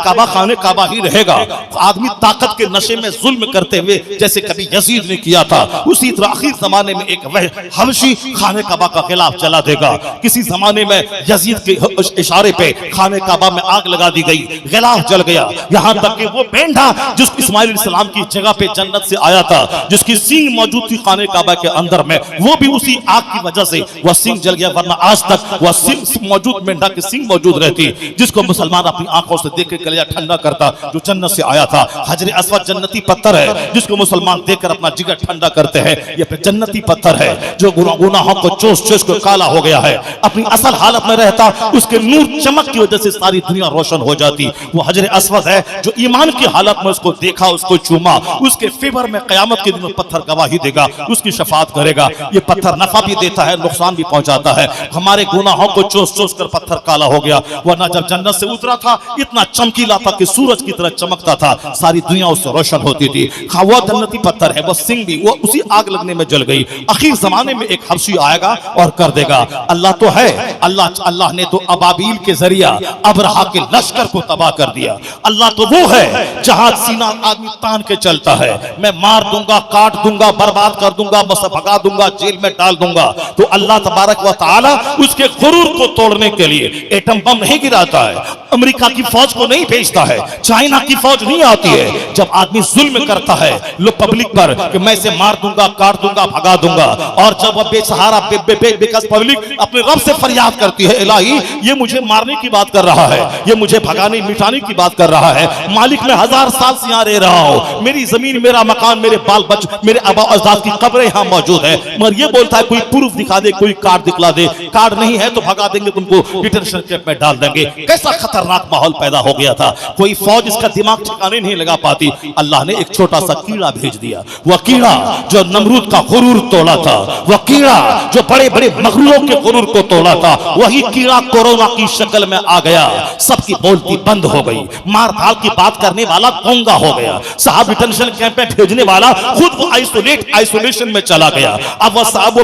काबा ही रहेगा। आदमी ताकत के नशे में जुल्म करते हुए जैसे कभी यजीद ने किया था, उसी तरह आखिर जमाने में एक वह हबशी खाने काबा का खिलाफ चला देगा। किसी जमाने में यजीद के इशारे पे खाने काबा में आग लगा दी गई, गिलाफ जल गया, यहाँ तक कि वो मेंढा जिस इस्माइल अलैहिस्सलाम की जगह पे जन्नत से आया था, जिसकी सींग मौजूद थी खाने काबा के अंदर में, वो भी उसी आग की वजह से वह सींग जल गया, वरना आज तक वह सींग मौजूद, मेंढा की सींग मौजूद रहती, जिसको मुसलमान अपनी आंखों से देख के कलेजा ठंडा करता, जो जन्नत से आया था। हजर अस्वद जन्नती पत्थर है जिसको मुसलमान देखकर अपना जिगर ठंडा करते हैं। यह जन्नती पत्थर है जो गुनाहों को चोस चोस को काला हो गया है, अपनी असल हालत में रहता, उसके नूर चमक की वजह से सारी दुनिया रोशन हो जाती। वो हजर अस्वद है जो ईमान की हालत में उसको देखा, उसको चूमा, उसके फेवर में कयामत के दिन में पत्थर गवाही देगा, उसकी शफाअत करेगा। ये पत्थर नफा भी देता है, नुकसान भी पहुंचाता है। हमारे गुनाहों को चोस चोस कर पत्थर काला हो गया, वरना जब जन्नत से उतरा था इतना चमकीला था कि सूरज की तरह चमकता था, सारी दुनिया उससे रोशन होती थी। वो जन्नती पत्थर है, वो सिंह भी वो उसी आग लगने में जल गई। आखिर जमाने में एक हबशी आएगा और कर देगा। अल्लाह तो है, अल्लाह ने तो अबाबील के जरिया अबरहा के लश्कर को तबाह कर दिया। अल्लाह तो वो है जहां सीना आदमी तान के चलता है, मैं मार दूंगा, काट दूंगा, बर्बाद कर दूंगा, बस भगा दूंगा, जेल में डाल दूंगा। तो अल्लाह तबारक व तआला उसके गुरूर को तोड़ने के लिए एटम बम नहीं गिराता है, अमेरिका की फौज को नहीं भेजता है, चाइना की फौज नहीं आती है। जब आदमी जुल्म करता है लोग पब्लिक पर कि मैं इसे मार दूंगा, काट दूंगा, भगा दूंगा, और जब वह बेसहारा बेकस पब्लिक अपने रब से फरियाद करती है, इलाही ये मुझे मारने की बात कर रहा है, ये मुझे भगाने मिटाने की बात कर रहा है, मालिक मैं 1000 साल से यहाँ रह रहा हूँ, मेरी जमीन, मेरा मकान, मेरे बाल बच्चे, मेरे आबा अजदाद की कब्रें यहाँ मौजूद है, मगर ये बोलता है कोई प्रूफ दिखा दे, कोई कार्ड दिखला दे, कार्ड नहीं है तो भगा देंगे, तुमको डिटेंशन कैंप में डाल देंगे। कैसा खतरनाक माहौल पैदा हो गया था, कोई फौज इसका दिमाग ठिकाने नहीं लगा पाती। अल्लाह ने एक छोटा सा कीड़ा भेज दिया, वह कीड़ा जो नमरूद का गुरूर तोड़ा था, वह कीड़ा जो बड़े बड़े मगरूरों के गुरूर को तोड़ा था, वही कीड़ा कोरोना की शक्ल में आ गया, सबकी बोलती बंद हो गई, मार धाड़ की बात करने वाला गूंगा हो गया, साहब डिटेंशन कैंप में भेजने वाला खुद वो आइसोलेशन में चला गया। अब वह साहब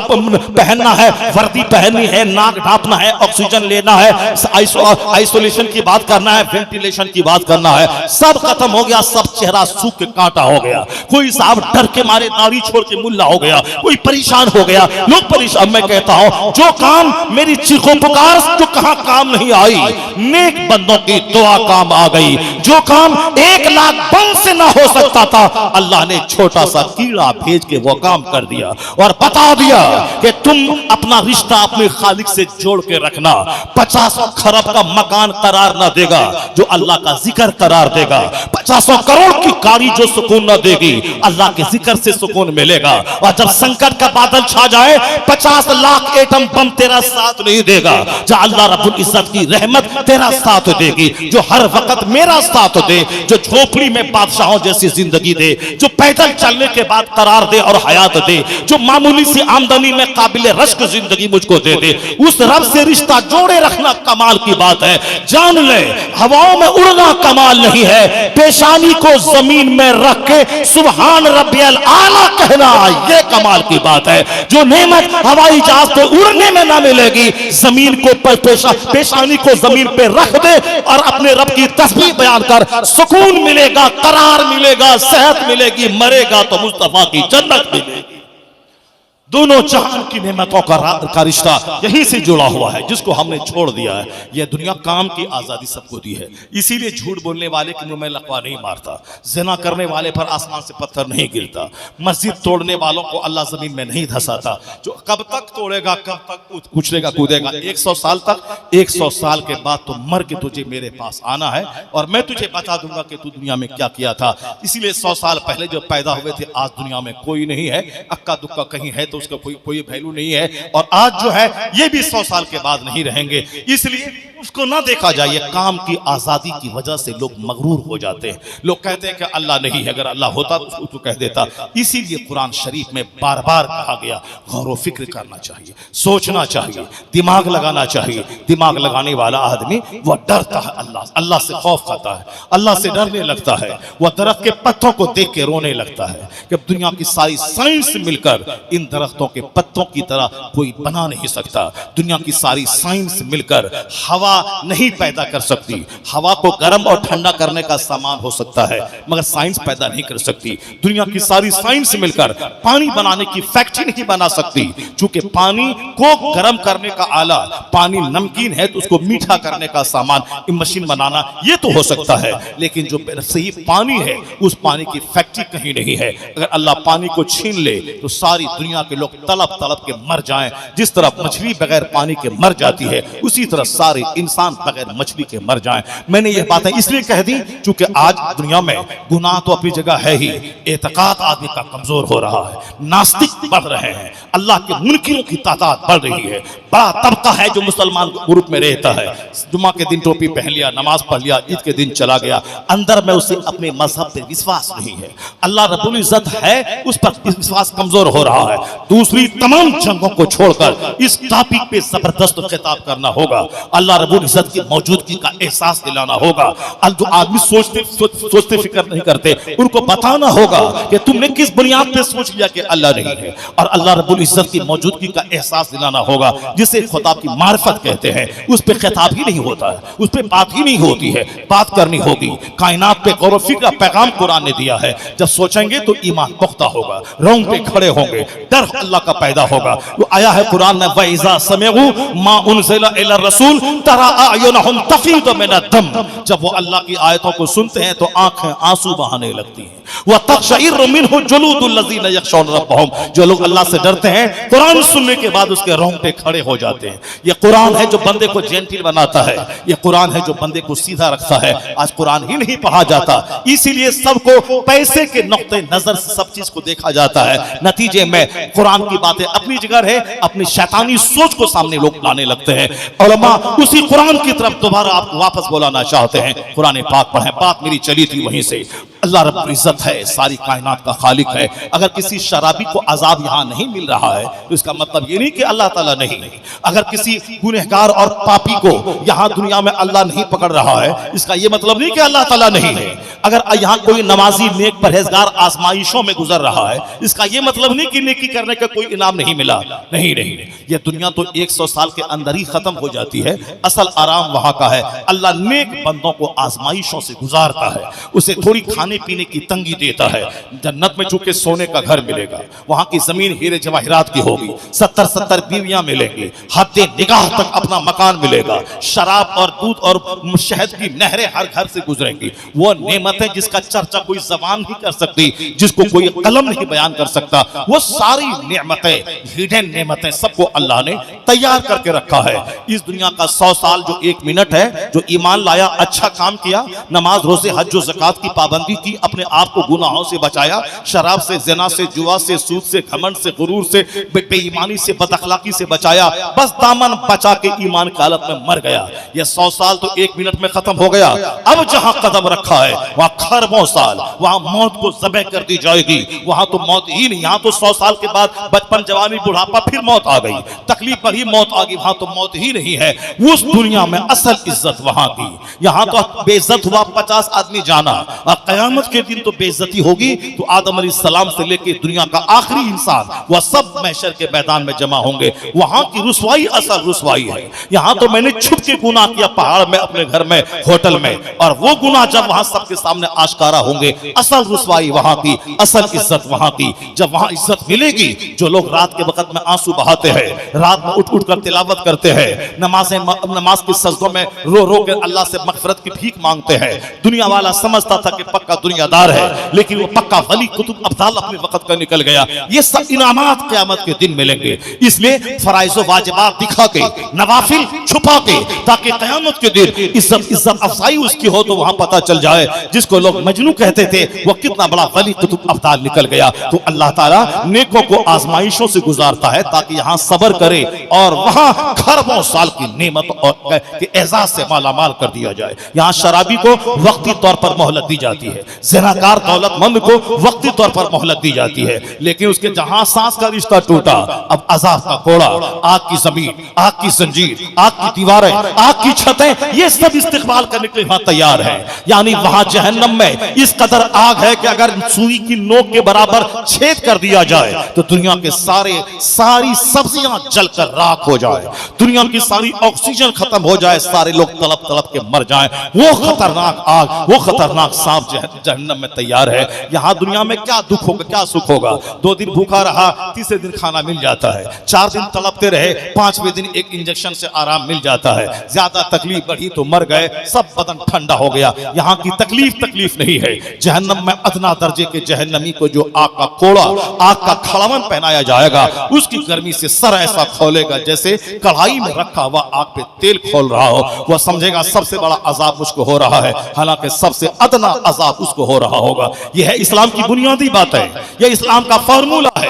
पहनना है, वर्दी पहननी है, नाक ढांपना है, ऑक्सीजन लेना है, आइसोलेशन की बात करना है, वेंटिलेशन की बात करना है, सब खत्म हो गया, सब चेहरा सूख के कांटा हो गया। कोई साहब डर के मारे दाढ़ी छोड़ के मुल्ला हो गया, कोई परेशान हो गया, लोग परेशान। मैं कहता हूं जो काम मेरी चीखों पुकार जो कहां काम नहीं आई, नेक बंदों की दुआ काम आ गई। जो काम 1 लाख बम से ना हो सकता था, अल्लाह ने छोटा सा कीड़ा भेज के वो काम कर दिया और बता दिया कि तुम अपना रिश्ता अपने खालिक से जोड़ के रखना। 50 खरब का मकान करार ना देगा जो अल्लाह का जिक्र करार देगा, 50 करोड़ की गाड़ी जो सुकून न देगी, अल्लाह के जिक्र से सुकून मिलेगा। और जब संकट का बादल छा जाए, 50 लाख एटम बम तेरा साथ नहीं देगा, जहां अल्लाह रब्बुल इज्जत की रहमत तेरा साथ देगी, जो हर वक्त मेरा साथ दे, जो झोपड़ी में बादशाहों जैसी जिंदगी दे, जो पैदल चलने के बाद करार दे और हयात दे, जो मामूली सी आमदनी में काबिल रश्क जिंदगी मुझको दे दे, उस रब से रिश्ता जोड़े रखना कमाल की बात है। जान ले हवाओं में उड़ना कमाल नहीं है, पेशानी को जमीन में रख के सुभान रब्बियल आला कहना यह कमाल की बात है। जो नेमत हवाई जहाज पे उड़ने में ना मिलेगी, जमीन को पेशानी को जमीन पे रख दे और अपने रब की तस्बीह बयान कर, सुकून मिलेगा, करार मिलेगा, सेहत मिलेगी, मरेगा तो मुस्तफा की जन्नत मिलेगी। दोनों जहान की नेमतों का रिश्ता यहीं से जुड़ा हुआ है, जिसको हमने छोड़ दिया है। यह दुनिया काम की आजादी सबको दी है, इसीलिए झूठ बोलने वाले के मुंह में लकवा नहीं मारता, जिना करने वाले पर आसमान से पत्थर नहीं गिरता, मस्जिद तोड़ने वालों को अल्लाह जमीन में नहीं धसाता। जो कब तक तोड़ेगा, कब तक कुचलेगा, कूदेगा, 100 साल तक, 100 साल के बाद तो मर के तुझे मेरे पास आना है और मैं तुझे बता दूंगा कि तू दुनिया में क्या किया था। इसीलिए 100 साल पहले जो पैदा हुए थे, आज दुनिया में कोई नहीं है, अक्का दुक्का कहीं है तो उसका कोई वैल्यू नहीं है, और आज जो है ये भी 100 साल के बाद नहीं रहेंगे। इसलिए उसको ना देखा जाए। काम की आजादी की वजह से लोग मगरूर हो जाते हैं। लोग कहते हैं कि अल्लाह नहीं है, अगर अल्लाह होता तो उसको कह देता। इसीलिए कुरान शरीफ में बार बार कहा गया गौर व फिक्र करना चाहिए, सोचना चाहिए, दिमाग लगाना चाहिए। दिमाग लगाने वाला आदमी वह डरता है अल्लाह से खौफ खाता है, अल्लाह से डरने लगता है। वह दरख्त के पत्तों को देख के रोने लगता है कि दुनिया की सारी साइंस मिलकर इन दरख्तों के पत्तों की तरह कोई बना नहीं सकता। दुनिया की सारी साइंस मिलकर हवा नहीं पैदा कर सकती। हवा को गर्म और ठंडा करने का सामान हो सकता है, मगर साइंस पैदा नहीं कर सकती। दुनिया की सारी साइंस मिलकर पानी बनाने की फैक्ट्री नहीं बना सकती, क्योंकि पानी को गर्म करने का आला, पानी नमकीन है तो उसको मीठा करने का सामान मशीन बनाना ये तो हो सकता है, लेकिन जो सही पानी है उस पानी की फैक्ट्री कहीं नहीं है। अगर अल्लाह पानी को छीन ले तो सारी दुनिया के लोग तड़प तड़प के मर जाएं। जिस तरह मछली बगैर पानी के मर जाती है, उसी तरह सारे इंसान बगैर मछली के मर जाएं। मैंने ये बातें इसलिए कह दी क्योंकि आज दुनिया में गुनाह तो अपनी जगह है ही, एतकाद आदमी का कमजोर हो रहा है, नास्तिक बढ़ रहे हैं, अल्लाह के मुनकिरों की तादाद बढ़ रही है। बड़ा तबका है जो मुसलमान ग्रुप में रहता है, जुमा के दिन टोपी पहन लिया, नमाज पढ़ लिया, ईद के दिन चला गया, अंदर में उसे अपने मजहब पे विश्वास नहीं है। अल्लाह रब्बुल इज्जत है, उस पर विश्वास कमजोर हो रहा है। दूसरी तमाम जंगों को छोड़कर इस टॉपिक पे जबरदस्त खिताब करना होगा। अल्लाह रब्बुल इज्जत की मौजूदगी का एहसास दिलाना होगा। जो आदमी सोचते फिक्र नहीं करते, उनको बताना होगा कि तुमने किस बुनियाद पे सोच लिया कि अल्लाह नहीं है, और अल्लाह रब्बुल इज्जत की मौजूदगी का एहसास दिलाना होगा, जिसे खुदा की मार्फत कहते हैं। उस पे खिताब ही नहीं होता है, उस पे बात ही नहीं होती है, बात करनी होगी। कायनात पे गौर व फिक्र का पैगाम कुरान ने दिया है। जब सोचेंगे तो ईमान पुख्ता होगा, रोंगटे खड़े होंगे, डर अल्लाह का पैदा होगा। वो आया है कुरान में, वइज़ा समिअू मा उनज़िला इला रसूल तरा अयुनहुम तफीदु मिनद-दम। जब वो अल्लाह की आयतों को सुनते हैं तो आंखें आंसू बहाने लगती हैं। व तक़शइरु मिन्हु जुलूदुल लज़ीना यख़शौना रब्बहुम। जो लोग अल्लाह से डरते हैं, कुरान सुनने के बाद उसके रोंगटे खड़े हो जाते हैं। ये कुरान है जो बंदे को जेंटिल बनाता है, ये कुरान है जो बंदे को सीधा रखता है। आज कुरान ही नहीं पढ़ा जाता, इसीलिए सबको पैसे के नुक्ते नजर से सब चीज को देखा जाता है। नतीजे में कुरान की बातें अपनी जगह है, अपनी शैतानी सोच को सामने लोग लाने लगते हैं। उलमा उसी कुरान की तरफ दोबारा आपको वापस बुलाना चाहते हैं। कुरान पाक पढ़ें, बात मेरी चली थी वहीं से। अल्लाह रब्बुल इज्जत है, सारी कायनात का खालिक है। अगर किसी शराबी को अजाब यहाँ नहीं मिल रहा है तो इसका मतलब ये नहीं कि अल्लाह ताला नहीं है। अगर किसी गुनहगार और पापी को यहाँ दुनिया में अल्लाह नहीं पकड़ रहा है, इसका ये मतलब नहीं कि अल्लाह ताला नहीं है। अगर यहाँ कोई नमाजी नेक परहेजगार आजमाइशों में गुजर रहा है, इसका ये मतलब नहीं कि नेकी करने का कोई इनाम नहीं मिला। नहीं नहीं, ये दुनिया तो 100 साल के अंदर ही खत्म हो जाती है। असल आराम वहां का है। अल्लाह नेक बंदों को आजमाइशों से गुजारता है, उसे थोड़ी खाने पीने की तंगी देता है। जन्नत में चूंकि सोने का घर मिलेगा, वहां की जमीन हीरे जवाहिरात की होगी, 70-70 बीवियां मिलेंगी, हद्दे निगाह तक अपना मकान मिलेगा, शराब और दूध और शहद की नहरें हर घर से गुजरेंगी। वो नेमतें जिसका चर्चा कोई जबान नहीं कर सकती, जिसको कोई कलम नहीं बयान कर सकता, वो सारी नेमतें, हिडन नेमतें सबको अल्लाह ने तैयार करके रखा है। इस दुनिया का 100 साल जो 1 मिनट है, जो ईमान लाया, अच्छा काम किया, नमाज रोजे हज व ज़कात की पाबंदी की, अपने आप को गुनाहों से बचाया, शराब से, ज़िना से, जुआ से, सूद से, घमंड से, गुरूर से, बेईमानी से, बदअखलाकी से बचाया, बस दामन बचा के ईमान की हालत में मर गया। ये 100 साल तो 1 मिनट में खत्म हो गया। अब जहां कदम रखा है वहां खरबों साल, वहां मौत को ज़बह कर दी जाएगी। वहां तो मौत ही नहीं, यहां तो 100 साल के बाद बचपन, जवानी, बुढ़ापा, फिर मौत आ गई, तकलीफ पर ही मौत आ गई। वहां तो मौत ही नहीं है। उस दुनिया में असल इज्जत वहां की। यहां तो बेइज्जत हुआ 50 आदमी जाना, और कयामत के दिन तो बेइज्जती होगी तो आदम अलैहिस्सलाम से लेकर दुनिया का आखिरी इंसान वह सब महशर के मैदान में जमा होंगे। वहां की रुसवाई असल रुसवाई है। यहां तो मैंने छुप के गुनाह किया, पहाड़ में, अपने घर में, होटल में, और वो गुनाह जब वहां सबके सामने आश्कारा होंगे, असल रुसवाई वहां की, असल इज्जत वहां की। जब वहां इज्जत मिलेगी, जो लोग रात के वक्त में आंसू बहाते हैं, रात में उठ उठ कर तिलावत करते हैं, नमाज के सजदों में रो रो के अल्लाह से मगफिरत की भीख मांगते हैं। दुनिया वाला समझता था कि पक्का दुनियादार है, लेकिन वो पक्का वली कुतुब अब्दाल अपने वक्त का निकल गया। ये सब इनामात क़यामत के दिन मिलेंगे। इसलिए फराइज़ व वाजिबात दिखा के, नवाफिल छुपा के, ताकि क़यामत के दिन इज्जत अफजाई उसकी हो तो वहां पता चल जाए। जिसको लोग मजनू कहते थे, वो कितना बड़ा वली कुतुब अब्दाल निकल गया। तो अल्लाह ताला नेकों को आजमाइशों से गुजारता है ताकि यहाँ सब्र करे और वहां खरबों साल की नेमत और के एजाज से मालामाल कर दिया जाए। यहाँ शराबी को वक्ती तौर पर मोहलत दी जाती है, ज़िनाकार दौलतमंद को वक्ती तौर पर मोहलत दी जाती है, लेकिन उसके जहां सांस का रिश्ता टूटा, अब अजाब का कोड़ा, आग की जमीन, आग की जंजीर, आग की दीवारें, आग की छतें, ये सब इस्तेकबाल करने के लिए वहां तैयार है। यानी वहां जहन्नम में इस कदर आग है कि अगर सुई की नोक के बराबर छेद कर दिया जाए तो दुनिया के सारी सब्जियां जलकर राख हो जाए, दुनिया की सारी ऑक्सीजन खत्म हो जाए, सारे लोग तड़प तड़प के मर जाएं। वो खतरनाक आग, वो खतरनाक सांप जहन्नम में तैयार है। यहाँ दुनिया में क्या दुख होगा, क्या सुख होगा। 2 दिन भूखा रहा, तीसरे दिन खाना मिल जाता है, 4 दिन तड़पते रहे, 5वें दिन एक इंजेक्शन से आराम मिल जाता है। ज्यादा तकलीफ बढ़ी तो मर गए, सब बदन ठंडा हो गया। यहाँ की तकलीफ नहीं है। जहन्नम में अदना दर्जे के जहन्नमी को जो आग का कोड़ा, आग का खड़ावन पहनाया जाएगा, उसकी गर्मी से सर ऐसा खोलेगा जैसे कढ़ाई में रखा हुआ आग पे तेल खोल रहा हो। वह समझेगा सबसे बड़ा अजाब उसको हो रहा है, हालांकि सबसे अदना अजाब उसको हो रहा होगा। यह है इस्लाम की बुनियादी बात है, यह इस्लाम का फार्मूला है।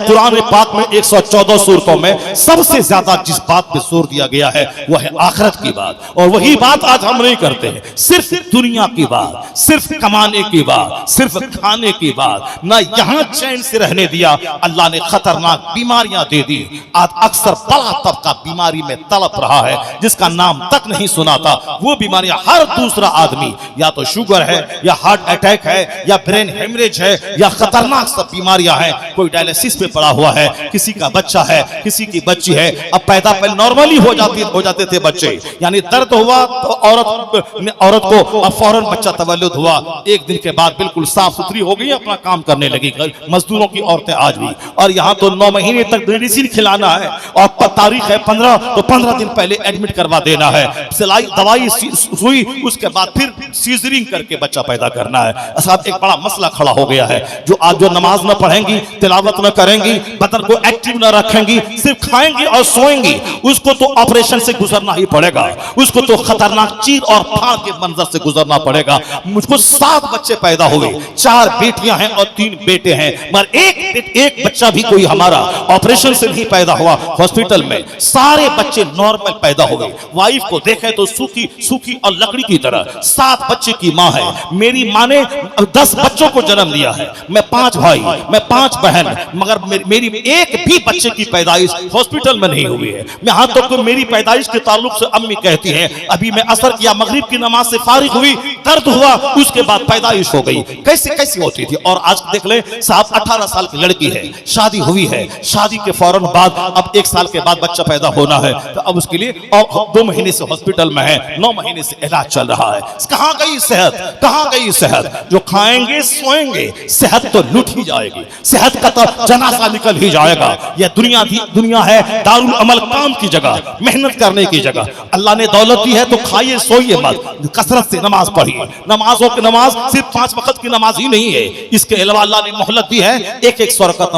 कुरान पाक में 114 सूरतों में सबसे ज्यादा जिस बात पे जोर दिया गया है वह है आखिरत की बात, और वही बात आज हम नहीं करते हैं। सिर्फ दुनिया की बात, सिर्फ कमाने की बात, सिर्फ खाने की बात, ना यहाँ चैन से रहने दिया, अल्लाह ने खतरनाक बीमारियां दे दी। आज अक्सर बड़ा तबका बीमारी में तड़प रहा है, जिसका नाम तक नहीं सुना था। वो बीमारियां हर दूसरा आदमी, या तो शुगर है, या हार्ट अटैक है, या ब्रेन हेमरेज है, या खतरनाक सब बीमारियां हैं। कोई डायलिसिस पे पड़ा हुआ है, किसी का बच्चा है, किसी की बच्ची है। अब पैदा पहले नॉर्मली हो जाते थे बच्चे, यानी दर्द हुआ तो औरत को अब फौरन बच्चा तवल्लुद हुआ, 1 दिन के बाद बिल्कुल साफ सुथरी हो गई, अपना काम करने लगी। मजदूरों की औरतें आज भी, और यहाँ तो 9 महीने तक मेडिसिन खिलाना है, और तारीख है 15 तो 15 दिन पहले एडमिट करवा देना है, सिलाई दवाई सुई, उसके बाद फिर सीजरिंग करके बच्चा पैदा करना है। साहब एक बड़ा मसला खड़ा हो गया है। जो आज जो नमाज न पढ़ेंगी, तिलावत न करेंगी, बदन को एक्टिव न रखेंगी, सिर्फ खाएंगी और सोएंगी, उसको तो ऑपरेशन से गुजरना ही पड़ेगा, उसको तो खतरनाक चीर और फाड़ के मंजर से गुजरना पड़ेगा। मुझको 7 बच्चे पैदा हुए, 4 बेटियां हैं और 3 बेटे हैं, मगर एक बच्चा भी कोई हमारा ऑपरेशन से नहीं पैदा हुआ। हॉस्पिटल में सारे बच्चे नॉर्मल पैदा हुए। वाइफ को देखे तो सूखी और लकड़ी की तरह। 7 बच्चे की माँ है। मेरी माँ ने 10 बच्चों को जन्म दिया है। मैं 5 भाई, मैं 5 बहन, मगर मेरी एक भी बच्चे की पैदाइश हॉस्पिटल में नहीं हुई है। यहाँ तक तो मेरी पैदाइश के ताल्लुक से अम्मी कहती है, अभी मैं असर या मगरिब की नमाज से फारिग हुई, दर्द हुआ, उसके बाद पैदाइश हो गई। कैसे होती थी। और आज देख ले साहब, 18 साल की लड़की है, शादी हुई है, शादी के फौरन बाद अब 1 साल के बाद बच्चा पैदा होना है, तो अब उसके लिए 2 महीने से हॉस्पिटल में है, 9 महीने से इलाज चल रहा है। कहां गई सेहत, कहां गई सेहत। जो खाएंगे सोएंगे, सेहत तो लुट ही जाएगी, सेहत का तो जनाजा निकल ही जाएगा। यह दुनिया है दारुल अमल, काम की जगह, मेहनत करने की जगह। अल्लाह ने दौलत दी है तो खाइए सोइए मत, कसरत से नमाज पढ़िए। नमाज सिर्फ 5 वक्त की नमाज ही नहीं है, इसके अलावा अल्लाह ने मोहलत दी है 1-1 सौ रकात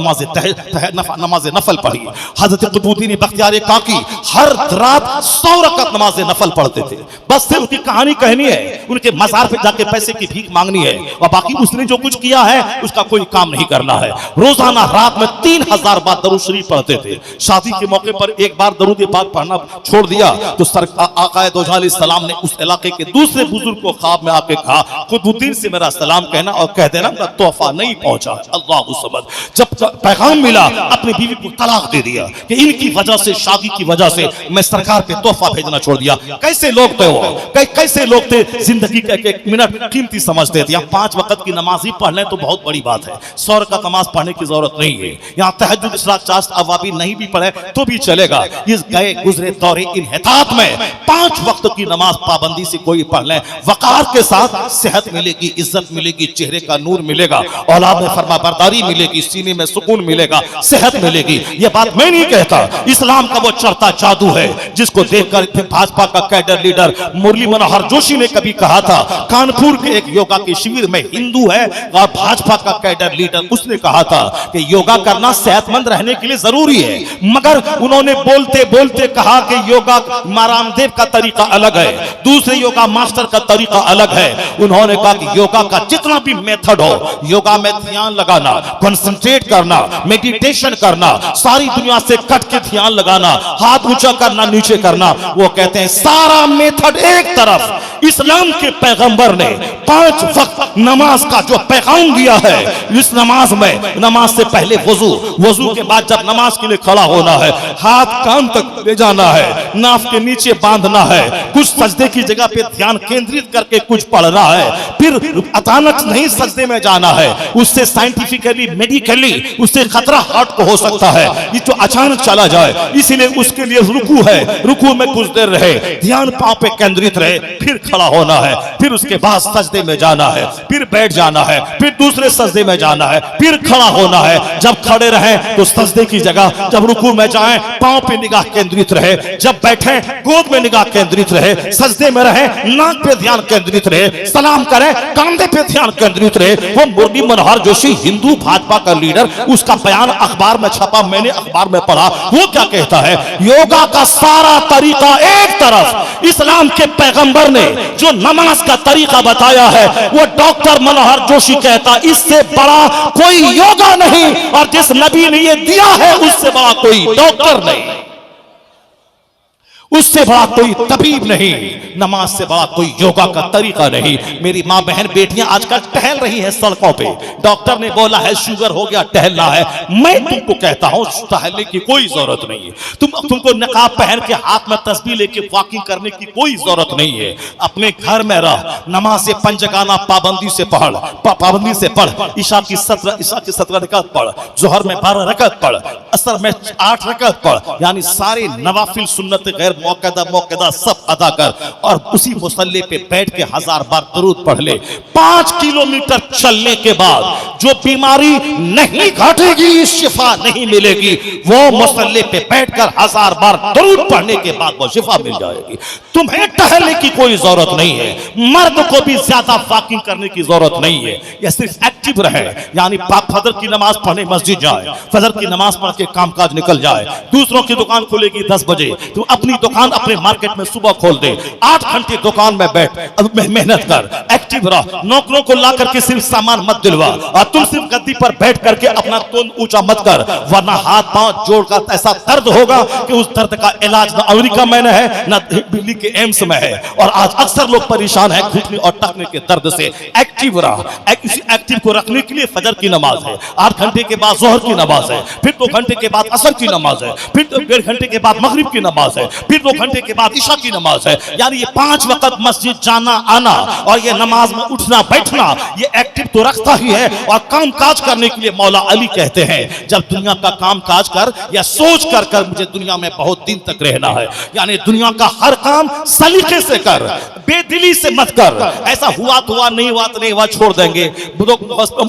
नमाज नफल पढ़िए। हजरत कुतुबुद्दीन बख्तियार काकी हर रात 100 रकात नमाज नफल पढ़ते थे। बस सिर्फ उनकी कहानी कहनी है, उनके मजार पे जाके पैसे की भीख मांगनी है, और बाकी उसने जो कुछ किया है उसका कोई काम नहीं करना है। रोजाना रात में 3000 बार दरूद शरीफ पढ़ते थे। शादी के मौके पर एक बार दरूद पाक पढ़ना छोड़ दिया तो आका दो जहां सलाम ने उस इलाके के दूसरे बुजुर्ग को ख्वाब में आके कहा, कुतुबुद्दीन से मेरा सलाम कहना और कह देना मेरा तोहफा नहीं पहुंचा। अल्लाह समझ। जब पैगाम मिला, अपनी बीवी को तलाक दे दिया कि इनकी वजह से, शादी की वजह से मैं सरकार पे तोहफा भेजना छोड़ दिया। कैसे लोग थे वो, कैसे लोग थे, जिंदगी का एक मिनट कीमती समझते थे। यहाँ 5 वक्त की नमाज ही पढ़ लें तो बहुत बड़ी बात है, 100 रकात नमाज पढ़ने की जरूरत नहीं है। यहाँ तहज्जुद, इशराक, चाश्त, अवाबी नहीं भी पढ़े तो भी चलेगा। इस गए गुजरे दौरे इन्हितात में 5 वक्त की नमाज पाबंदी से कोई पढ़ ले, वकार के साथ सेहत मिलेगी, इज्जत मिलेगी, चेहरे का नूर मिलेगा, औलाद में फरमाबरदारी मिलेगी, सीने में सुकून मिलेगा, सेहत मिलेगी। ये बात मैं नहीं कहता, इस्लाम का वो चढ़ता जादू है, जिसको देखकर भाजपा का कैडर लीडर मुरली मनोहर जोशी ने कभी कहा था, कानपुर के एक योगा के शिविर में हिंदू है और भाजपा का कैडर लीडर, उसने कहा था कि योगा करना सेहतमंद रहने के लिए जरूरी है, मगर उन्होंने बोलते बोलते कहा कि योगा रामदेव का तरीका अलग है, दूसरे योगा मास्टर का तरीका अलग है। उन्होंने कहा कि योगा का जितना भी मेथड हो, योगा में ध्यान लगाना, कंसंट्रेट करना, मेडिटेशन करना, सारी दुनिया से कट के ध्यान लगाना, हाथ ऊंचा करना, नीचे करना, वो कहते हैं सारा मेथड एक तरफ। इस्लाम के पैगंबर ने 5 वक्त नमाज का जो पैगाम दिया है, इस नमाज में नमाज से पहले वजू, वजू के बाद जब नमाज के लिए खड़ा होना है, हाथ कान तक ले जाना है, नाफ के नीचे बांधना है, कुछ सजदे की जगह पे ध्यान केंद्रित करके कुछ पढ़ना है, फिर अचानक नहीं सजदे में जाना है, उससे साइंटिफिकली मेडिकली उससे खतरा हार्ट को हो सकता है, ये जो अचानक चला जाए, इसलिए उसके लिए रुकू है, रुकू में कुछ देर रहे, ध्यान पांव पे केंद्रित रहे, फिर खड़ा होना है, फिर उसके बाद सजदे में जाना है, फिर बैठ जाना है, फिर दूसरे सजदे में जाना है, फिर खड़ा होना है। जब खड़े रहें तो सजदे की जगह, जब रुकू में जाएं पांव पे निगाह केंद्रित रहे, जब बैठे गोद में निगाह केंद्रित रहे, सजदे में रहे नाक पे ध्यान केंद्रित रहे, सलाम करें कंधे पे ध्यान केंद्रित रहे। वो मुरली मनोहर जोशी हिंदू भाजपा का लीडर, उसका बयान अखबार में छपा, मैंने अखबार में पढ़ा, वो क्या कहता है, योगा का सारा तरीका एक तरफ, इस्लाम के पैगंबर ने जो नमाज का तरीका बताया है, वो डॉक्टर मनोहर जोशी कहता इससे बड़ा कोई योगा नहीं, और जिस नबी ने ये दिया है उससे बड़ा कोई डॉक्टर नहीं, उससे बड़ा कोई तबीब नहीं, नमाज से बड़ा कोई योगा का तरीका नहीं। मेरी माँ बहन बेटियां आजकल टहल रही हैं सड़कों पे, डॉक्टर ने बोला है शुगर हो गया, टहलना है। मैं तुमको कहता हूं टहलने की कोई जरूरत नहीं है, तुमको नकाब पहन के हाथ में तस्बीह लेके वॉकिंग करने की कोई जरूरत नहीं है। अपने घर में रह, नमाज से पंजगाना पाबंदी से पढ़, पाबंदी से पढ़, ईशा की 17 रकात पढ़, जोहर में 12 रकात पढ़, असर में 8 रकात पढ़, यानी सारे नवाफिल सुन्नत गैर मौक़दा सब अदा कर, और उसी मुसल्ले पे बैठ के 1000 बार दरूद पढ़ ले। 5 किलोमीटर चलने के बाद जो बीमारी नहीं घटेगी, शिफा नहीं मिलेगी, वो मुसल्ले पे बैठकर 1000 बार दरूद पढ़ने के बाद वो शिफा मिल जाएगी। तुम्हें टहलने की कोई जरूरत नहीं है, मर्द को भी ज्यादा वॉकिंग करने की जरूरत नहीं है, यह सिर्फ एक्टिव रहे, यानी फजर की नमाज पढ़ने मस्जिद जाए, फजर की नमाज पढ़ के कामकाज निकल जाए, दूसरों की दुकान खुलेगी 10 बजे, तो अपनी दुकान अपने मार्केट में सुबह खोल दे, 8 घंटे दुकान में बैठ, मेहनत कर, एक्टिव रह, नौकरों को ला करके सिर्फ सामान मत दिलवा, और तुम सिर्फ गद्दी पर बैठ करके अपना तोन ऊंचा मत कर, वरना हाथ पांव जोड़कर ऐसा दर्द होगा कि उस दर्द का इलाज न अमेरिका में न है, न दिल्ली के एम्स में है। और आज अक्सर लोग परेशान हैं घुटने और टखने के दर्द से। एक्टिव रह, इसी एक्टिव को रखने के लिए फजर की नमाज है, 8 घंटे के बाद जोहर की नमाज है, फिर 2 घंटे के बाद असर की नमाज है, फिर 1.5 घंटे के बाद मगरिब की नमाज है, फिर 2 घंटे के बाद ईशा की नमाज है। यानी ये 5 वक्त मस्जिद जाना आना और ये नमाज में उठना बैठना, ये एक्टिव तो रखता ही है। और काम काज करने के लिए मौला अली कहते हैं, जब दुनिया का काम काज कर या सोच कर कर मुझे दुनिया में बहुत दिन तक रहना है, यानी दुनिया का हर काम सलीके से कर, बेदिली से मत कर। ऐसा हुआ तो हुआ, नहीं हुआ तो नहीं हुआ, छोड़ देंगे।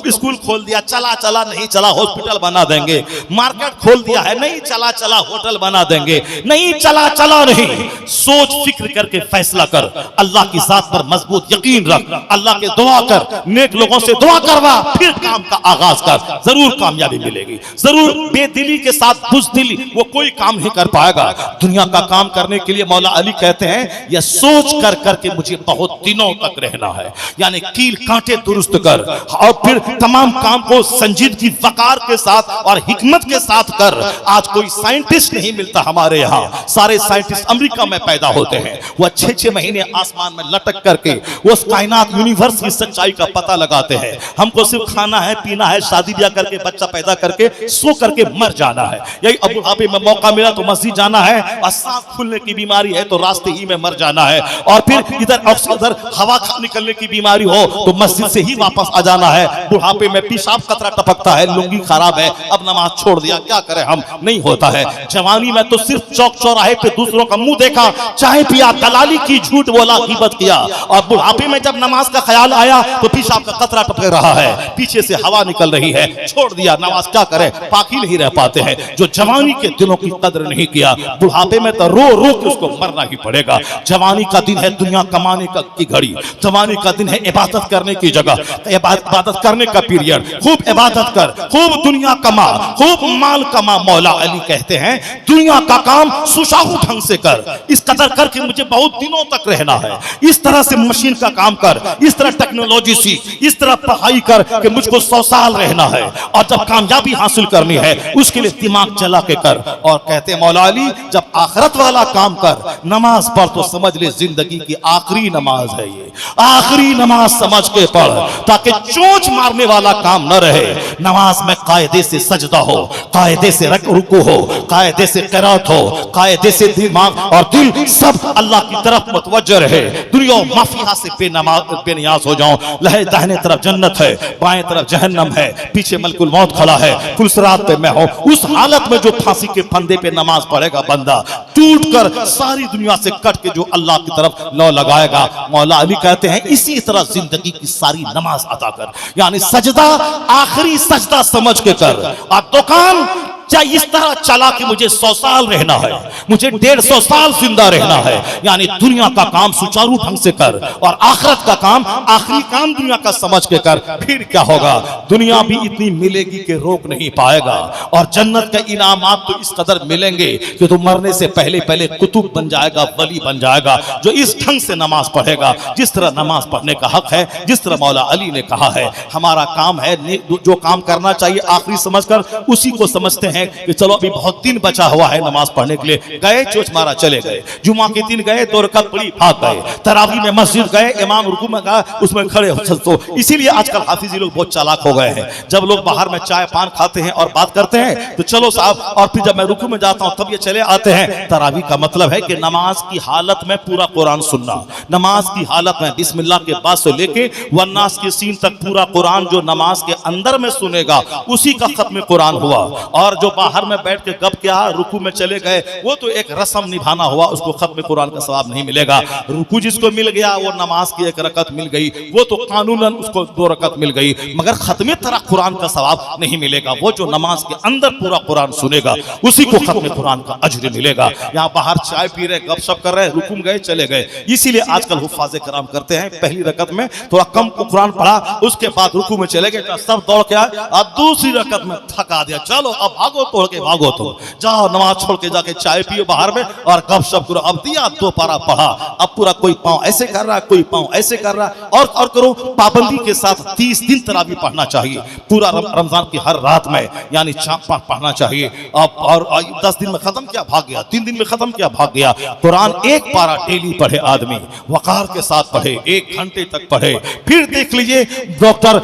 स्कूल खोल दिया, चला चला, नहीं चला हॉस्पिटल बना देंगे। मार्केट खोल दिया है, नहीं चला चला होटल बना देंगे। नहीं चला चला नहीं, सोच फिक्र करके फैसला कर, अल्लाह की जात पर मजबूत यकीन रख, अल्लाह के दुआ कर, नेक लोगों से दुआ करवा, फिर काम का आगाज कर, जरूर कामयाबी मिलेगी। जरूर बेदिली के साथ बुज़दिली वो कोई काम नहीं कर पाएगा। दुनिया का काम करने के लिए मौला अली कहते हैं, यह सोच कर करके मुझे बहुत दिनों तक रहना है, यानी कील कांटे दुरुस्त कर, और फिर तमाम काम को संजीदगी वकार के साथ और हिकमत के साथ कर। आज कोई साइंटिस्ट नहीं मिलता हमारे यहाँ, सारे साइंटिस्ट अमेरिका में पैदा होते हैं, वो 6-6 महीने आसमान में लटक करके वो कायनात यूनिवर्स की सच्चाई का पता लगाते हैं। हमको सिर्फ खाना है, पीना है, शादी ब्याह करके बच्चा पैदा करके सो करके मर जाना है। यही अबू धाबी में मौका मिला तो मस्जिद जाना है, और सांस फूलने की बीमारी है तो रास्ते ही में मर जाना है, और फिर इधर उधर हवा निकलने की बीमारी हो तो मस्जिद से ही वापस आ जाना है। बुढ़ापे में पेशाब कतरा टपकता है, लुंगी खराब है, अब नमाज छोड़ दिया, क्या करें हम, नहीं होता है। जवानी में तो सिर्फ चौक चौराहे पे दूसरों का मुंह देखा, चाय पिया, दलाली की, झूठ बोला, गीबत किया, और बुढ़ापे में जब नमाज का ख्याल आया तो पेशाब का कतरा टपक रहा है, पीछे से हवा निकल रही है, छोड़ दिया नमाज, क्या करें, पाकी नहीं रह पाते हैं। जो जवानी के दिनों की कदर नहीं किया, बुढ़ापे में तो रो रो के उसको मरना ही पड़ेगा। जवानी का दिन है दुनिया कमाने की घड़ी, जवानी का दिन है इबादत करने की जगह, इबादत करने का पीरियड। खूब इबादत कर, खूब दुनिया कमा, खूब माल कमा। मौला अली कहते हैं दुनिया का काम सुचारू ढंग से कर, इस कदर कर कि मुझे बहुत दिनों तक रहना है, इस तरह से मशीन का काम कर, इस तरह टेक्नोलॉजी सीख, इस तरह पढ़ाई कर कि मुझको 100 साल रहना है, और जब कामयाबी हासिल करनी है उसके लिए दिमाग चला के कर। और कहते हैं मौला अली जब आखिरत वाला काम कर, नमाज पढ़ तो समझ ले जिंदगी की आखिरी नमाज है, ये आखिरी नमाज समझ के पढ़, ताकि चोंच मारने वाला काम न रहे। नमाज में कायदे से सजदा हो, कायदे से रुकू हो, कायदे से क़िरात हो, कायदे से दिमाग और दिल सब अल्लाह की तरफ मुतवज्जह रहे। दुनिया माफिया से बेनियाज हो जाओ, लहे दाहिने तरफ जन्नत है, बाएं तरफ जहन्नम है, पीछे मलकुल मौत खड़ा है, पुलसरात पे मैं हूं। उस हालत में जो फांसी के फंदे पे नमाज पढ़ेगा बंदा, टूट कर सारी दुनिया से कट के जो अल्लाह की तरफ लौ लगाएगा। मौला अली कहते हैं इसी तरह जिंदगी की सारी नमाज अदा कर, यानी सजदा आखिरी सजदा समझ के कर। और दुकान चाहे इस तरह चला कि मुझे 100 साल रहना है, मुझे 150 साल जिंदा रहना है, यानी दुनिया का काम सुचारू ढंग से कर और आखिरत का काम, आखिरी काम दुनिया का समझ के कर। फिर क्या होगा, दुनिया भी इतनी मिलेगी कि रोक नहीं पाएगा, और जन्नत के इनामात तो इस कदर मिलेंगे कि तो मरने से पहले पहले कुतुब बन जाएगा, वली बन जाएगा, जो इस ढंग से नमाज पढ़ेगा जिस तरह नमाज पढ़ने का हक है, जिस तरह मौला अली ने कहा है। हमारा काम है जो काम करना चाहिए आखिरी समझकर उसी को समझते हैं कि चलो अभी बहुत दिन बचा हुआ है नमाज पढ़ने के लिए, गए चोच मारा चले गए, जुमा के दिन गए 2 रकात पढ़ी भाग गए, तरावी में मस्जिद गए, इमाम रुकू में गया उसमें खड़े हो। तो इसीलिए आजकल हाफिजी लोग बहुत चालाक हो गए हैं, जब लोग बाहर में चाय पान खाते हैं और बात करते हैं तो चलो साहब, और फिर जब मैं रुकू में जाता हूं तब ये चले आते हैं। तरावी का मतलब है कि नमाज की हालत में पूरा कुरान सुनना, नमाज की हालत में बिस्मिल्लाह के बाद से लेके वन्नास के सीन तक पूरा कुरान जो नमाज के अंदर में सुनेगा उसी का खत्म कुरान हुआ। और जो बाहर में बैठ के गप क्या रुकू में चले गए, वो तो एक रस्म निभाना हुआ, उसको खत्म कुरान का सवाब नहीं मिलेगा। रुकू जिसको मिल गया वो नमाज की 1 रकत मिल गई, वो तो कानूनन उसको 2 रकत मिल गई, मगर खत्म तरह कुरान का सवाब नहीं मिलेगा। वो जो नमाज के अंदर पूरा कुरान सुनेगा उसी को खत्म कुरान का अजर मिलेगा। यहाँ बाहर चाय पी रहे, गपशप कर रहे, रुकू गए चले गए। इसीलिए आजकल हुफ्फाज़े कराम करते हैं, पहली रकत में थोड़ा कम कुरान पढ़ा, उसके बाद रुकू में चले गए, सब दौड़ के आए, और दूसरी रकत में थका दिया, चलो अब भागो, तोड़ के भागो, तुम जाओ नमाज छोड़ के जाके चाय पियो बाहर में और गपशप करो। अब दिया 2 पारा पढ़ा, अब पूरा कोई पांव ऐसे कर रहा है, कोई पांव ऐसे कर रहा है, और करो पाबंदी के साथ 30 दिन तरावी पढ़ना चाहिए, पूरा रमजान की हर रात में, यानी पढ़ना चाहिए। अब और 10 दिन में खत्म किया भाग गया, 3 दिन में खत्म किया भाग गया। कुरान 1 पारा डेली पढ़े आदमी, वकार के साथ पढ़े, 1 घंटे तक पढ़े। फिर देख लीजिए डॉक्टर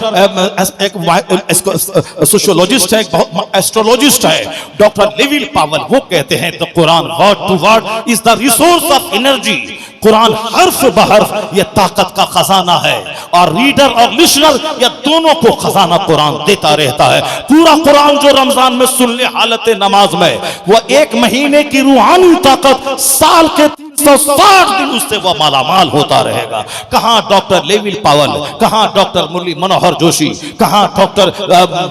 एक सोशियोलॉजिस्ट है, एस्ट्रोलॉजिस्ट है, डॉक्टर लेविल पावल, वो कहते हैं the Quran word to word is the resource of energy. Quran हर्फ बहर्फ ये ताकत का खजाना है, और रीडर और लिसनर ये दोनों को खजाना कुरान देता रहता है। पूरा कुरान जो रमजान में सुन ले हालत नमाज में, वो 1 महीने की रूहानी ताकत साल के 360 दिन उससे वह मालामाल होता रहेगा। कहां डॉक्टर लेविल पावल, कहां डॉक्टर मुरली मनोहर जोशी, कहां डॉक्टर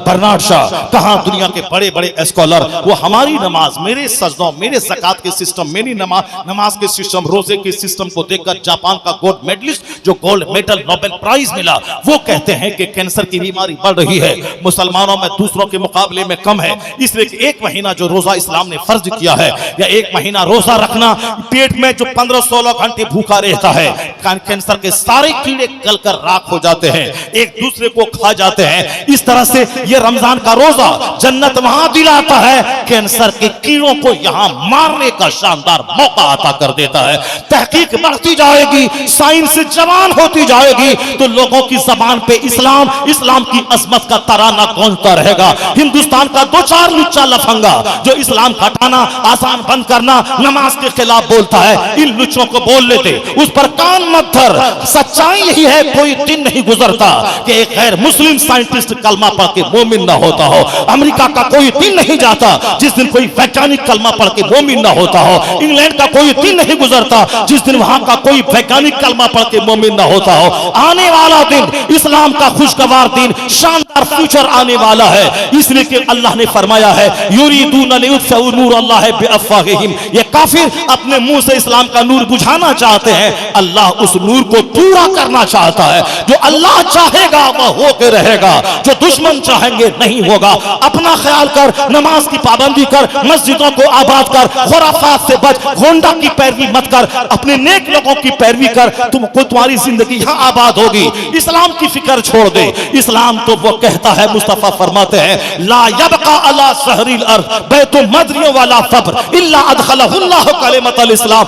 बर्नार्ड शाह, कहां दुनिया के बड़े बड़े स्कॉलर। वो हमारी नमाज, मेरे सजदों, मेरे ज़कात के सिस्टम, मेरी नमाज के सिस्टम, रोजे के सिस्टम को देखकर जापान का गोल्ड मेडलिस्ट जो गोल्ड मेडल नोबेल प्राइज मिला, वो कहते हैं कि कैंसर की बीमारी बढ़ रही है, मुसलमानों में दूसरों के मुकाबले में कम है। इसलिए 1 महीना जो रोजा इस्लाम ने फर्ज किया है, या 1 महीना रोजा रखना, पेट में जो 15-16 घंटे भूखा रहता है, कैंसर के सारे कीड़े गलकर राख हो जाते हैं, एक दूसरे को खा जाते हैं। इस तरह से ये रमजान का रोजा जन्नत वहां दिलाता है, कैंसर के कीड़ों को यहां मारने का शानदार मौका अता कर देता है। तहकीक बढ़ती जाएगी, साइंस जवान होती जाएगी, तो लोगों की जबान पे इस्लाम, इस्लाम की अजमत का तराना गूंजता रहेगा। हिंदुस्तान का 2-4 लुच्चा लफंगा जो इस्लाम हटाना, आसान बंद करना, नमाज के खिलाफ बोलता है, इन लुच्चों को बोल लेते, उस पर कान मत धर। सच्चाई यही है, कोई दिन नहीं गुजरता कि एक गैर मुस्लिम साइंटिस्ट कलमा पढ़ के मोमिन ना होता हो। अमेरिका का कोई दिन नहीं जाता जिस दिन कोई वैज्ञानिक कलमा पढ़ के मोमिन ना होता हो। इंग्लैंड का कोई दिन नहीं गुजरता जिस दिन वहां का कोई वैज्ञानिक कलमा पढ़ के मोमिन ना होता हो। आने वाला दिन इस्लाम का खुशगवार दिन, शानदार फ्यूचर आने वाला है। इसलिए कि अल्लाह ने फरमाया है, युरीदून लियुत्फिउ नूर अल्लाह बिअफ़वाहिहिम, ये काफिर अपने मुंह से इस्लाम का नूर बुझाना चाहते हैं, अल्लाह उस नूर को पूरा करना चाहता है। जो अल्लाह चाहेगा वह होके रहेगा, जो दुश्मन चाहेंगे नहीं होगा। अपना ख्याल कर, नमाज की पाबंदी कर, मस्जिदों को आबाद कर, खुराफात से बच, गोंडा की पैरवी मत कर, अपने नेक लोगों की पैरवी कर, तुमको तुम्हारी जिंदगी यहाँ आबाद होगी। इस्लाम की फिक्र छोड़ दे। इस्लाम तो वो कहता है, मुस्तफा फरमाते हैं, ला यबका अला सहरिल अर्द बैतुन मदरियों वाला फब्र इल्ला अदखलहुल्लाहु कलिमतल इस्लाम।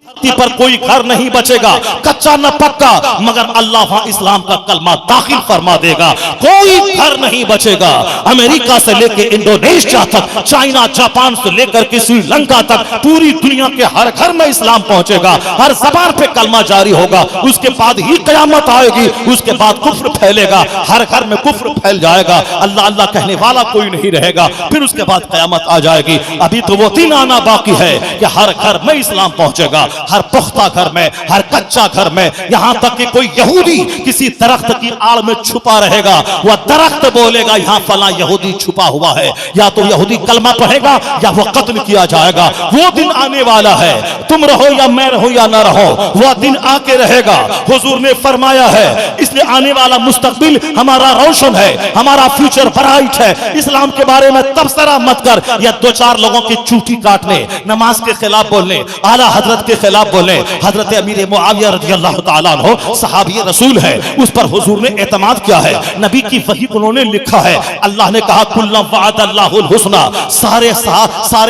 धरती पर कोई घर नहीं बचेगा, कच्चा न पक्का, मगर अल्लाह वहां इस्लाम का कलमा दाखिल फरमा देगा। कोई घर नहीं बचेगा। अमेरिका से लेकर इंडोनेशिया तक, चाइना जापान से लेकर के श्रीलंका तक, पूरी दुनिया के हर घर में इस्लाम पहुंचेगा, हर जबान पे कलमा जारी होगा। उसके बाद ही कयामत आएगी, उसके बाद कुफ्र फैलेगा, हर घर में कुफ्र फैल जाएगा, अल्लाह अल्लाह कहने वाला कोई नहीं रहेगा। फिर उसके बाद कयामत आ जाएगी। अभी तो वो दिन आना बाकी है कि हर घर में इस्लाम पहुंचेगा, हर पुख्ता घर में, हर कच्चा घर में, यहां तक कि कोई यहूदी किसी दरख्त की आड़ में छुपा रहेगा, वह दरख्त बोलेगा यहां फला यहूदी छुपा हुआ है, या तो यहूदी कलमा पढ़ेगा या वह कत्ल किया जाएगा। वो दिन आने वाला है, तुम रहो या मैं रहूं या ना रहो, वह दिन आके रहेगा। हुजूर ने फरमाया है, इसलिए आने वाला मुस्तकबिल हमारा रोशन है, हमारा फ्यूचर ब्राइट है। इस्लाम के बारे में तबसरा मत कर या दो चार लोगों की चूटी काटने, नमाज के खिलाफ बोलने, आला हजरत के खिलाफ बोले। हजरत अमीर मुआविया रज़ियल्लाहु ताला अन्हु सहाबी रसूल है, उस पर हुजूर ने एतमाद किया है। नबी की वही उन्होंने लिखा है, अल्लाह ने कहा कुल्ला वअदल्लाहुल हुस्ना, सारे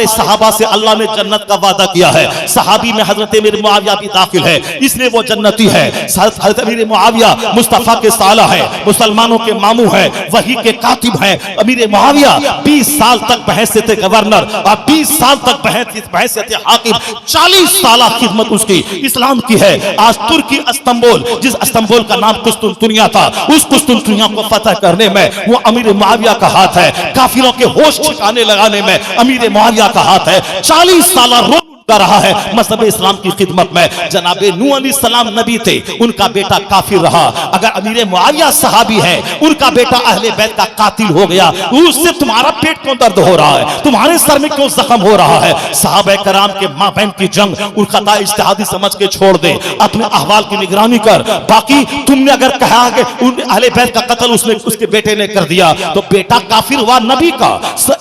सहाबा से अल्लाह ने जन्नत का वादा किया है। सहाबी में हजरत अमीर मुआविया भी दाखिल है, इसलिए वो जन्नती है। हजरत अमीर मुआविया मुस्तफा के साला है, मुसलमानों के मामू है, वही के कातिब है। अमीर मुआविया 20 साल तक बहैसियत गवर्नर और 20 साल तक बहैसियत हाकिम, 40 साल खिदमत उसकी इस्लाम की है। आज तुर्की इस्तांबुल, जिस इस्तांबुल का नाम कुस्तुनतुनिया था, उस कुस्तुनतुनिया को फतह करने में वो अमीर मुआविया का हाथ है। काफिरों के होश ठिकाने लगाने में अमीर मुआविया का हाथ है। 40 साल रोज कर रहा है मज़हब इस्लाम की खिदमत में। जनाबे नूह अलैहिस्सलाम नबी थे, उनका बेटा काफिर रहा। अगर अमीर मुआविया सहाबी है, उनका बेटा अहले बैत का कातिल हो गया, उससे तुम्हारा पेट क्यों दर्द हो रहा है, तुम्हारे सर में क्यों जख्म हो रहा है? सहाबा कराम के माँ बहन की जंग उनका इज्तिहादी समझ के छोड़ दे, अपने अहवाल की निगरानी कर। बाकी तुमने अगर कहा कि अहले बैत का कत्ल उसने उसके बेटे ने कर दिया, तो बेटा काफिर हुआ नबी का।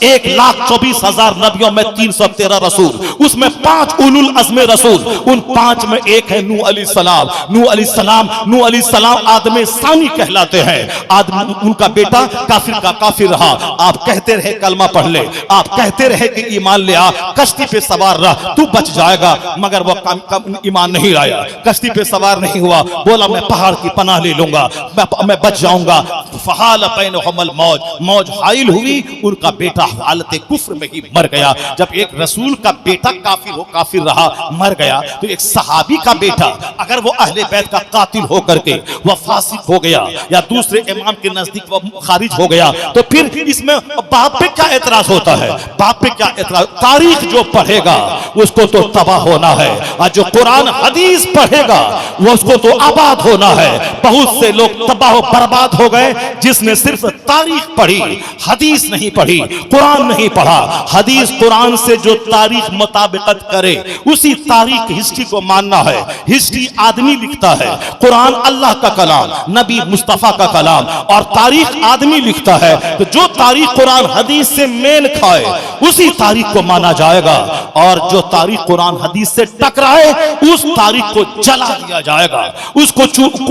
1,24,000 नबियों में 313 रसूल, उसमें 5 उलुल अज़्म रसूल, उन 5 में एक है नूह अलैहिस्सलाम। नूह अलैहिस्सलाम आदम सानी कहलाते हैं। आदम उनका बेटा काफिर का काफिर रहा। आप कहते रहे कलमा पढ़ ले, आप कहते रहे कि ईमान ले आ, कश्ती पे सवार रह, तू बच जाएगा, मगर वो ईमान नहीं लाया, कश्ती पे सवार नहीं हुआ, बोला मैं पहाड़ की पनाह ले लूंगा, मैं बच जाऊंगा। फहाल बैनहुमुल मौज, मौज हाइल हुई, उनका बेटा हालत कुफ्र में ही मर गया। जब एक रसूल का बेटा काफिर हो, काफिर रहा, मर गया, तो एक सहाबी का बेटा अगर वो अहले बैत का कातिल हो करके वह फासिक हो गया या दूसरे इमाम के नजदीक वह खारिज हो गया, तो फिर इसमें बाप पे क्या एतराज होता है? बाप पे क्या एतराज? तारीख जो पढ़ेगा उसको तो तबाह होना है, और जो कुरान हदीस पढ़ेगा वो उसको तो आबाद होना है। बहुत से लोग तबाह बर्बाद हो गए जिसने सिर्फ तारीख पढ़ी, हदीस नहीं पढ़ी, कुरान नहीं पढ़ा। हदीस कुरान से जो तारीख मुताबिकत करे उसी तारीख हिस्ट्री को मानना है। हिस्ट्री आदमी लिखता है, कुरान अल्लाह का कलाम, नबी मुस्तफा का कलाम, और तारीख आदमी लिखता है। तो जो तारीख कुरान हदीस से मेल खाए उसी तारीख को माना जाएगा, और जो तारीख कुरान हदीस से टकराए उस तारीख को जला दिया जाएगा, उसको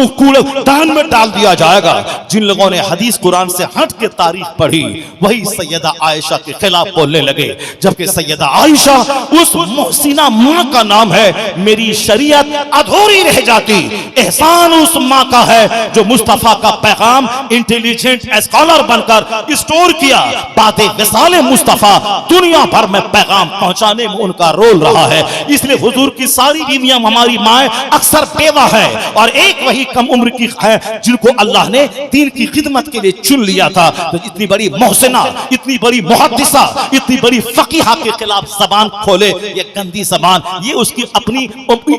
कूड़ेदान में डाल दिया जाएगा। जिन लोगों ने हदीस कुरान से हट के तारीख पढ़ी, वही सैयदा आयशा के खिलाफ बोलने लगे, जबकि सैयदा आयशा उस मोहसिना माँ का नाम है। मेरी शरीयत अधूरी रह जाती। एहसान उस माँ का है जो मुस्तफा का पैगाम इंटेलिजेंट स्कॉलर बनकर स्टोर किया। बातें विसाले मुस्तफा दुनिया भर में पैगाम पहुंचाने में उनका रोल रहा है। इसलिए हुजूर की सारी बीवियां हमारी माएँ अक्सर बेवा है, और एक वही कम उम्र की है जिनको अल्लाह ने दीन की खिदमत के लिए चुन लिया था। तो इतनी बड़ी मोहसिना, इतनी बड़ी मुहद्दिसा, इतनी बड़ी फकीहा के खिलाफ जबान खोले, ये गंदी जबान, ये उसकी अपनी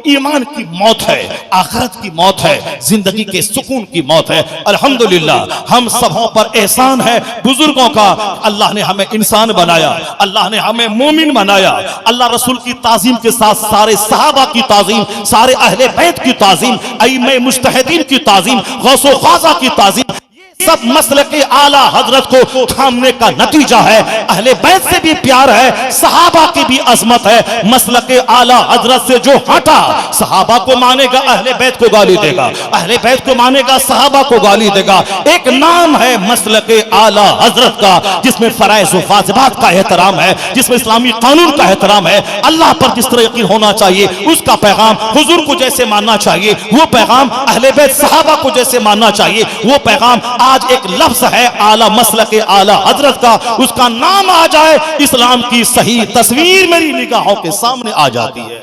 ईमान की मौत है, आखिरत की मौत है, जिंदगी के सुकून की मौत है। अल्हम्दुलिल्लाह हम सबों पर एहसान है बुजुर्गों का। अल्लाह ने हमें इंसान बनाया, अल्लाह ने हमें मोमिन बनाया। अल्लाह रसूल की ताजीम के साथ सारे सहाबा की ताजीम, सारे अहले बैत की ताजीम, अइम्मे मुज्तहिदीन की ताजीम, गौसो ख्वाजा की ताजीम, सब मसलक के आला हजरत को थामने का नतीजा है। अहले बैत से भी प्यार है, सहाबा की भी अजमत है। मसलक के आला हजरत से जो हटा, सहाबा को मानेगा अहले बैत को गाली देगा, अहले बैत को मानेगा सहाबा को गाली देगा। एक नाम है मसलक के आला हजरत का, जिसमें फराइज़ व वाजिबात का एहतराम है, जिसमें इस्लामी कानून का एहतराम है, अल्लाह पर जिस तरह यकीन होना चाहिए उसका पैगाम, हुजूर को जैसे मानना चाहिए वो पैगाम, अहले बैत सहाबा को जैसे मानना चाहिए वो पैगाम। आज एक लफ्ज है आला मसलक के आला हजरत का, उसका नाम आ जाए, इस्लाम की सही तस्वीर मेरी निगाहों के सामने आ जाती है।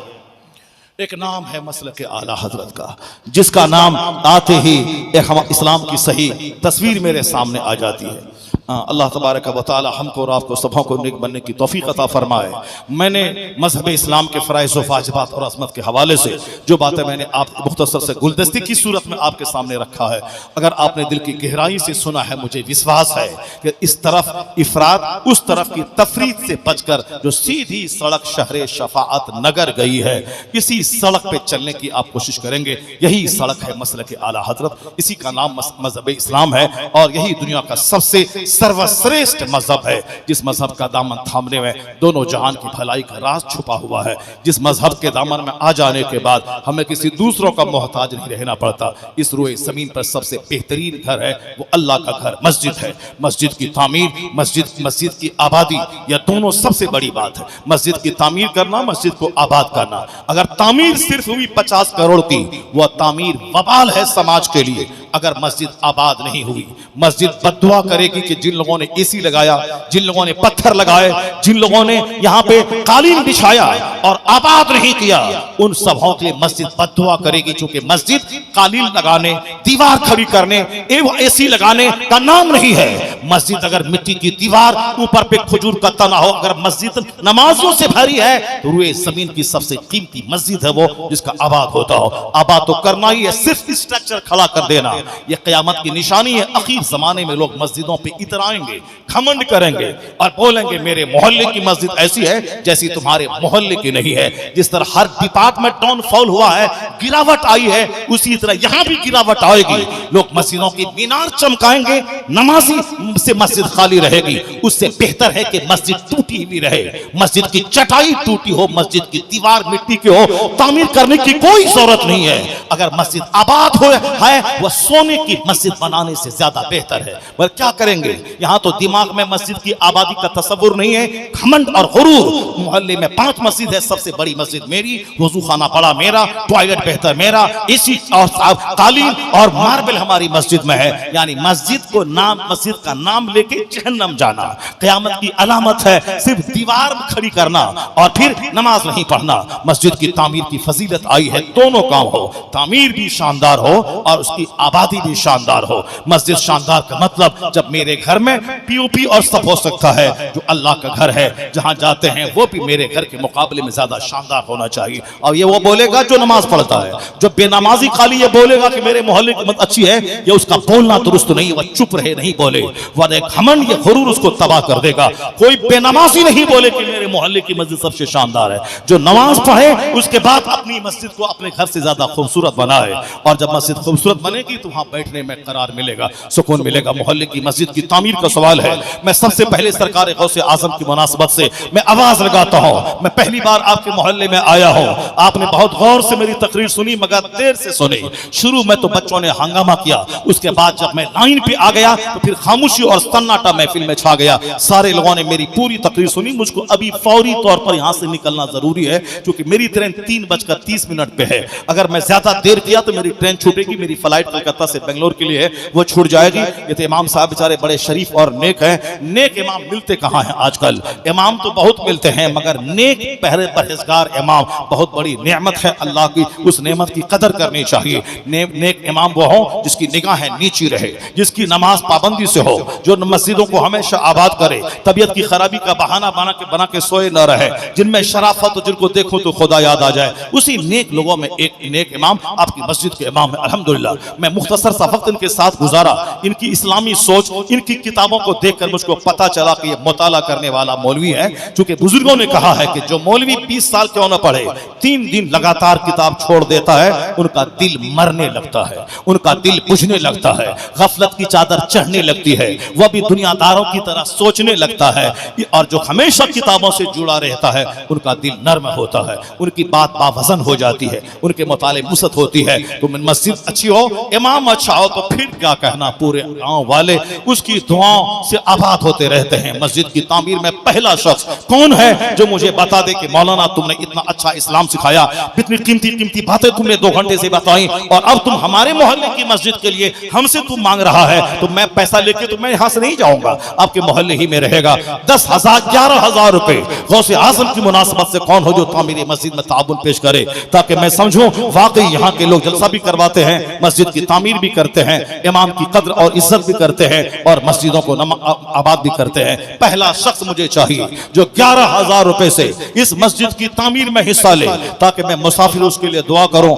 एक नाम है मसलक के आला हजरत का, जिसका नाम आते ही एक हम इस्लाम की सही तस्वीर मेरे सामने आ जाती है। अल्लाह तबारक व तआला हमको और आपको सबों को नेक बनने की तौफीक अता फरमाए। मैंने मजहब इस्लाम के फ़राइज़ व वाजिबात और अज़मत के हवाले से जो बातें मैंने आप मुख्तसर से गुलदस्ती की सूरत में आपके सामने रखा है, अगर आपने दिल की गहराई से सुना है, मुझे विश्वास है कि इस तरफ इफरात, उस तरफ की तफरीत से बचकर जो सीधी सड़क शहर शफाअत नगर गई है, इसी सड़क पे चलने की आप कोशिश करेंगे। यही सड़क है मसलक के आला हजरत, इसी का नाम मजहब इस्लाम है, और यही दुनिया का सबसे सर्वश्रेष्ठ मजहब है, जिस मजहब का दामन थामने में दोनों जहान की भलाई का राज छुपा हुआ है। जिस मजहब के दामन में आ जाने के बाद हमें किसी दूसरों का मोहताज नहीं रहना पड़ता। इस रोए जमीन पर सबसे बेहतरीन घर है वो अल्लाह का घर, मस्जिद है। मस्जिद की तामीर, मस्जिद की आबादी, यह दोनों सबसे बड़ी बात है। मस्जिद की तामीर करना, मस्जिद को आबाद करना। अगर तामीर सिर्फ हुई 50 करोड़ की, वह तामीर वबाल है समाज के लिए। अगर मस्जिद आबाद नहीं हुई, मस्जिद बद्दुआ करेगी कि जिन लोगों ने एसी लगाया, जिन लोगों ने पत्थर लगाए, जिन लोगों ने यहाँ पे कालीन बिछाया और आबाद नहीं किया, उन सबों के लिए मस्जिद बद्दुआ करेगी। चूंकि मस्जिद कालीन लगाने, दीवार खड़ी करने एवं एसी लगाने का नाम नहीं है। मस्जिद अगर मिट्टी की दीवार, ऊपर पे खजूर का तना हो, अगर मस्जिद नमाजों से भरी है, तो रुए जमीन की सबसे कीमती मस्जिद है वो जिसका आबाद होता हो। आबाद तो करना ही है, सिर्फ स्ट्रक्चर खड़ा कर देना ये क़यामत की निशानी है। आखिर जमाने में लोग मस्जिदों पे इतराएंगे, घमंड करेंगे और बोलेंगे मेरे मोहल्ले की मस्जिद ऐसी है जैसी तुम्हारे मोहल्ले की नहीं है। जिस तरह हर डिपार्टमेंट डाउनफॉल हुआ है, गिरावट आई है, उसी तरह यहाँ भी गिरावट आएगी। लोग मस्जिदों की मीनार चमकाएंगे, नमाजी से मस्जिद खाली रहेगी। उससे बेहतर है कि मस्जिद टूटी हुई रहे, मस्जिद की चटाई टूटी हो, मस्जिद की दीवार मिट्टी की हो, तामीर करने की कोई जरूरत नहीं है। अगर मस्जिद आबाद हो है, वह सोने की मस्जिद बनाने से ज्यादा बेहतर है। पर क्या करेंगे, यहाँ तो दिमाग में मस्जिद की आबादी का तस्वुर नहीं है, घमंड और गुरूर। मोहल्ले में 5 मस्जिद है, सबसे बड़ी मस्जिद मेरी, वजू खाना बड़ा मेरा, टॉयलेट बेहतर मेरा, एसी और कालीन और मार्बल हमारी मस्जिद में है। यानी मस्जिद को नाम, मस्जिद का नाम लेके जहन्नम जाना क़यामत की अलामत है। सिर्फ दीवार खड़ी करना और फिर नमाज नहीं पढ़ना। मस्जिद की तामीर की फजीलत आई है, दोनों काम हो, तामीर भी शानदार हो और उसकी आबादी भी शानदार हो। मस्जिद शानदार का मतलब जब मेरे घर में पीओपी और सब हो सकता है, जो अल्लाह का घर है, जहां जाते हैं वो भी मेरे घर के मुकाबले में ज्यादा शानदार होना चाहिए। और ये वो बोलेगा जो नमाज पढ़ता है, जो बेनमाजी खाली ये बोलेगा कि मेरे मोहल्ले की मत अच्छी है, ये उसका बोलना दुरुस्त नहीं, वह चुप रहे, नहीं बोले, वह घमंड, ये गुरूर उसको तबाह कर देगा। कोई बेनमाजी नहीं बोले कि मेरे मोहल्ले की मस्जिद सबसे शानदार है। जो नमाज पढ़े उसके बाद अपनी मस्जिद को अपने घर से ज्यादा खूबसूरत बनाए, और जब मस्जिद खूबसूरत बनेगी तो वहां बैठने में करार मिलेगा, सुकून मिलेगा। मोहल्ले की मस्जिद की तामीर का सवाल है। मैं सबसे पहले सरकार गौसे आजम की मुनासबत से मैं आवाज लगाता हूं, मैं पहली बार आपके मोहल्ले में आया हूं, आपने बहुत गौर से मेरी तकरीर सुनी मगर देर से सुनी। शुरू में तो बच्चों ने हंगामा किया, उसके बाद जब मैं लाइन पे आ गया तो फिर खामोशी और सन्नाटा महफिल में छा गया। सारे लोगों ने मेरी पूरी तकरीर सुनी। मुझको अभी फौरी तौर पर यहां से निकलना जरूरी है क्योंकि मेरी ट्रेन 3:30 पे है। अगर मैं ज्यादा देर किया तो मेरी ट्रेन छूटेगी, मेरी फ्लाइट कलकत्ता से बेंगलोर के लिए है, वो छूट जाएगी। ये तो इमाम साहब बेचारे बड़े शरीफ और नेक हैं। नेक इमाम मिलते कहां हैं आजकल? इमाम तो बहुत मिलते हैं मगर नेक परहेजगार इमाम बहुत बड़ी नेमत है। अल्लाह की उस नेमत की कदर करनी चाहिए। नेक इमाम वो हो जिसकी निगाहें नीची रहे, जिसकी नमाज पाबंदी से हो, जो मस्जिदों को हमेशा आबाद करे, तबीयत की खराबी का बहाना बना के सोए न रहे, जिनमें शराफत हो, जिनको देखो तो खुदा याद आ जाए। उसी नेक लोगों में एक नेक इमाम आपकी मस्जिद के इमाम है। अल्हम्दुलिल्लाह मैं मुख्तसर सा वक्त इनके साथ गुजारा। इनकी इस्लामी सोच, इनकी किताबों को देखकर मुझको पता चला कि ये मुताला करने वाला मौलवी है। क्योंकि बुजुर्गों ने कहा है कि जो मौलवी 20 साल क्यों न पढ़े, 3 दिन लगातार किताब छोड़ देता है, उनका दिल मरने लगता है, उनका दिल बुझने लगता है, गफलत की चादर चढ़ने लगती है, वह भी दुनियादारों की तरह सोचने लगता है। और जो हमेशा किताबों से जुड़ा रहता है उनका दिल नर्म होता है, उनकी बात बावजन हो जाती है, उनके मुताले मुसत होती है। तो मस्जिद अच्छी हो, इमाम अच्छा हो तो फिर क्या कहना, पूरे गांव वाले उसकी दुआओं से आबाद होते रहते हैं। मस्जिद की तामीर में पहला शख्स कौन है जो मुझे बता दे कि मौलाना तुमने इतना अच्छा इस्लाम सिखाया, इतनी कीमती कीमती बातें तुमने 2 घंटे से बताई और अब तुम हमारे मोहल्ले की मस्जिद के लिए हमसे तुम मांग रहा है, तो मैं पैसा लेके तो मैं यहां से नहीं जाऊंगा, आपके मोहल्ले ही में रहेगा। 10,000 11,000 रुपए गौसे आजम की मुनासबत से कौन हो जो तामीर मस्जिद में ताबुन पेश करे, ताकि मैं समझूं वाकई यहाँ के लोग जलसा भी करवाते हैं, मस्जिद की तामीर भी करते हैं, इमाम की कद्र और इज्जत भी करते हैं और मस्जिदों को आबाद भी करते हैं। पहला शख्स मुझे चाहिए जो 11,000 रुपए से इस मस्जिद की तामीर में हिस्सा ले, ताकि मैं मुसाफिर उसके लिए दुआ करूं।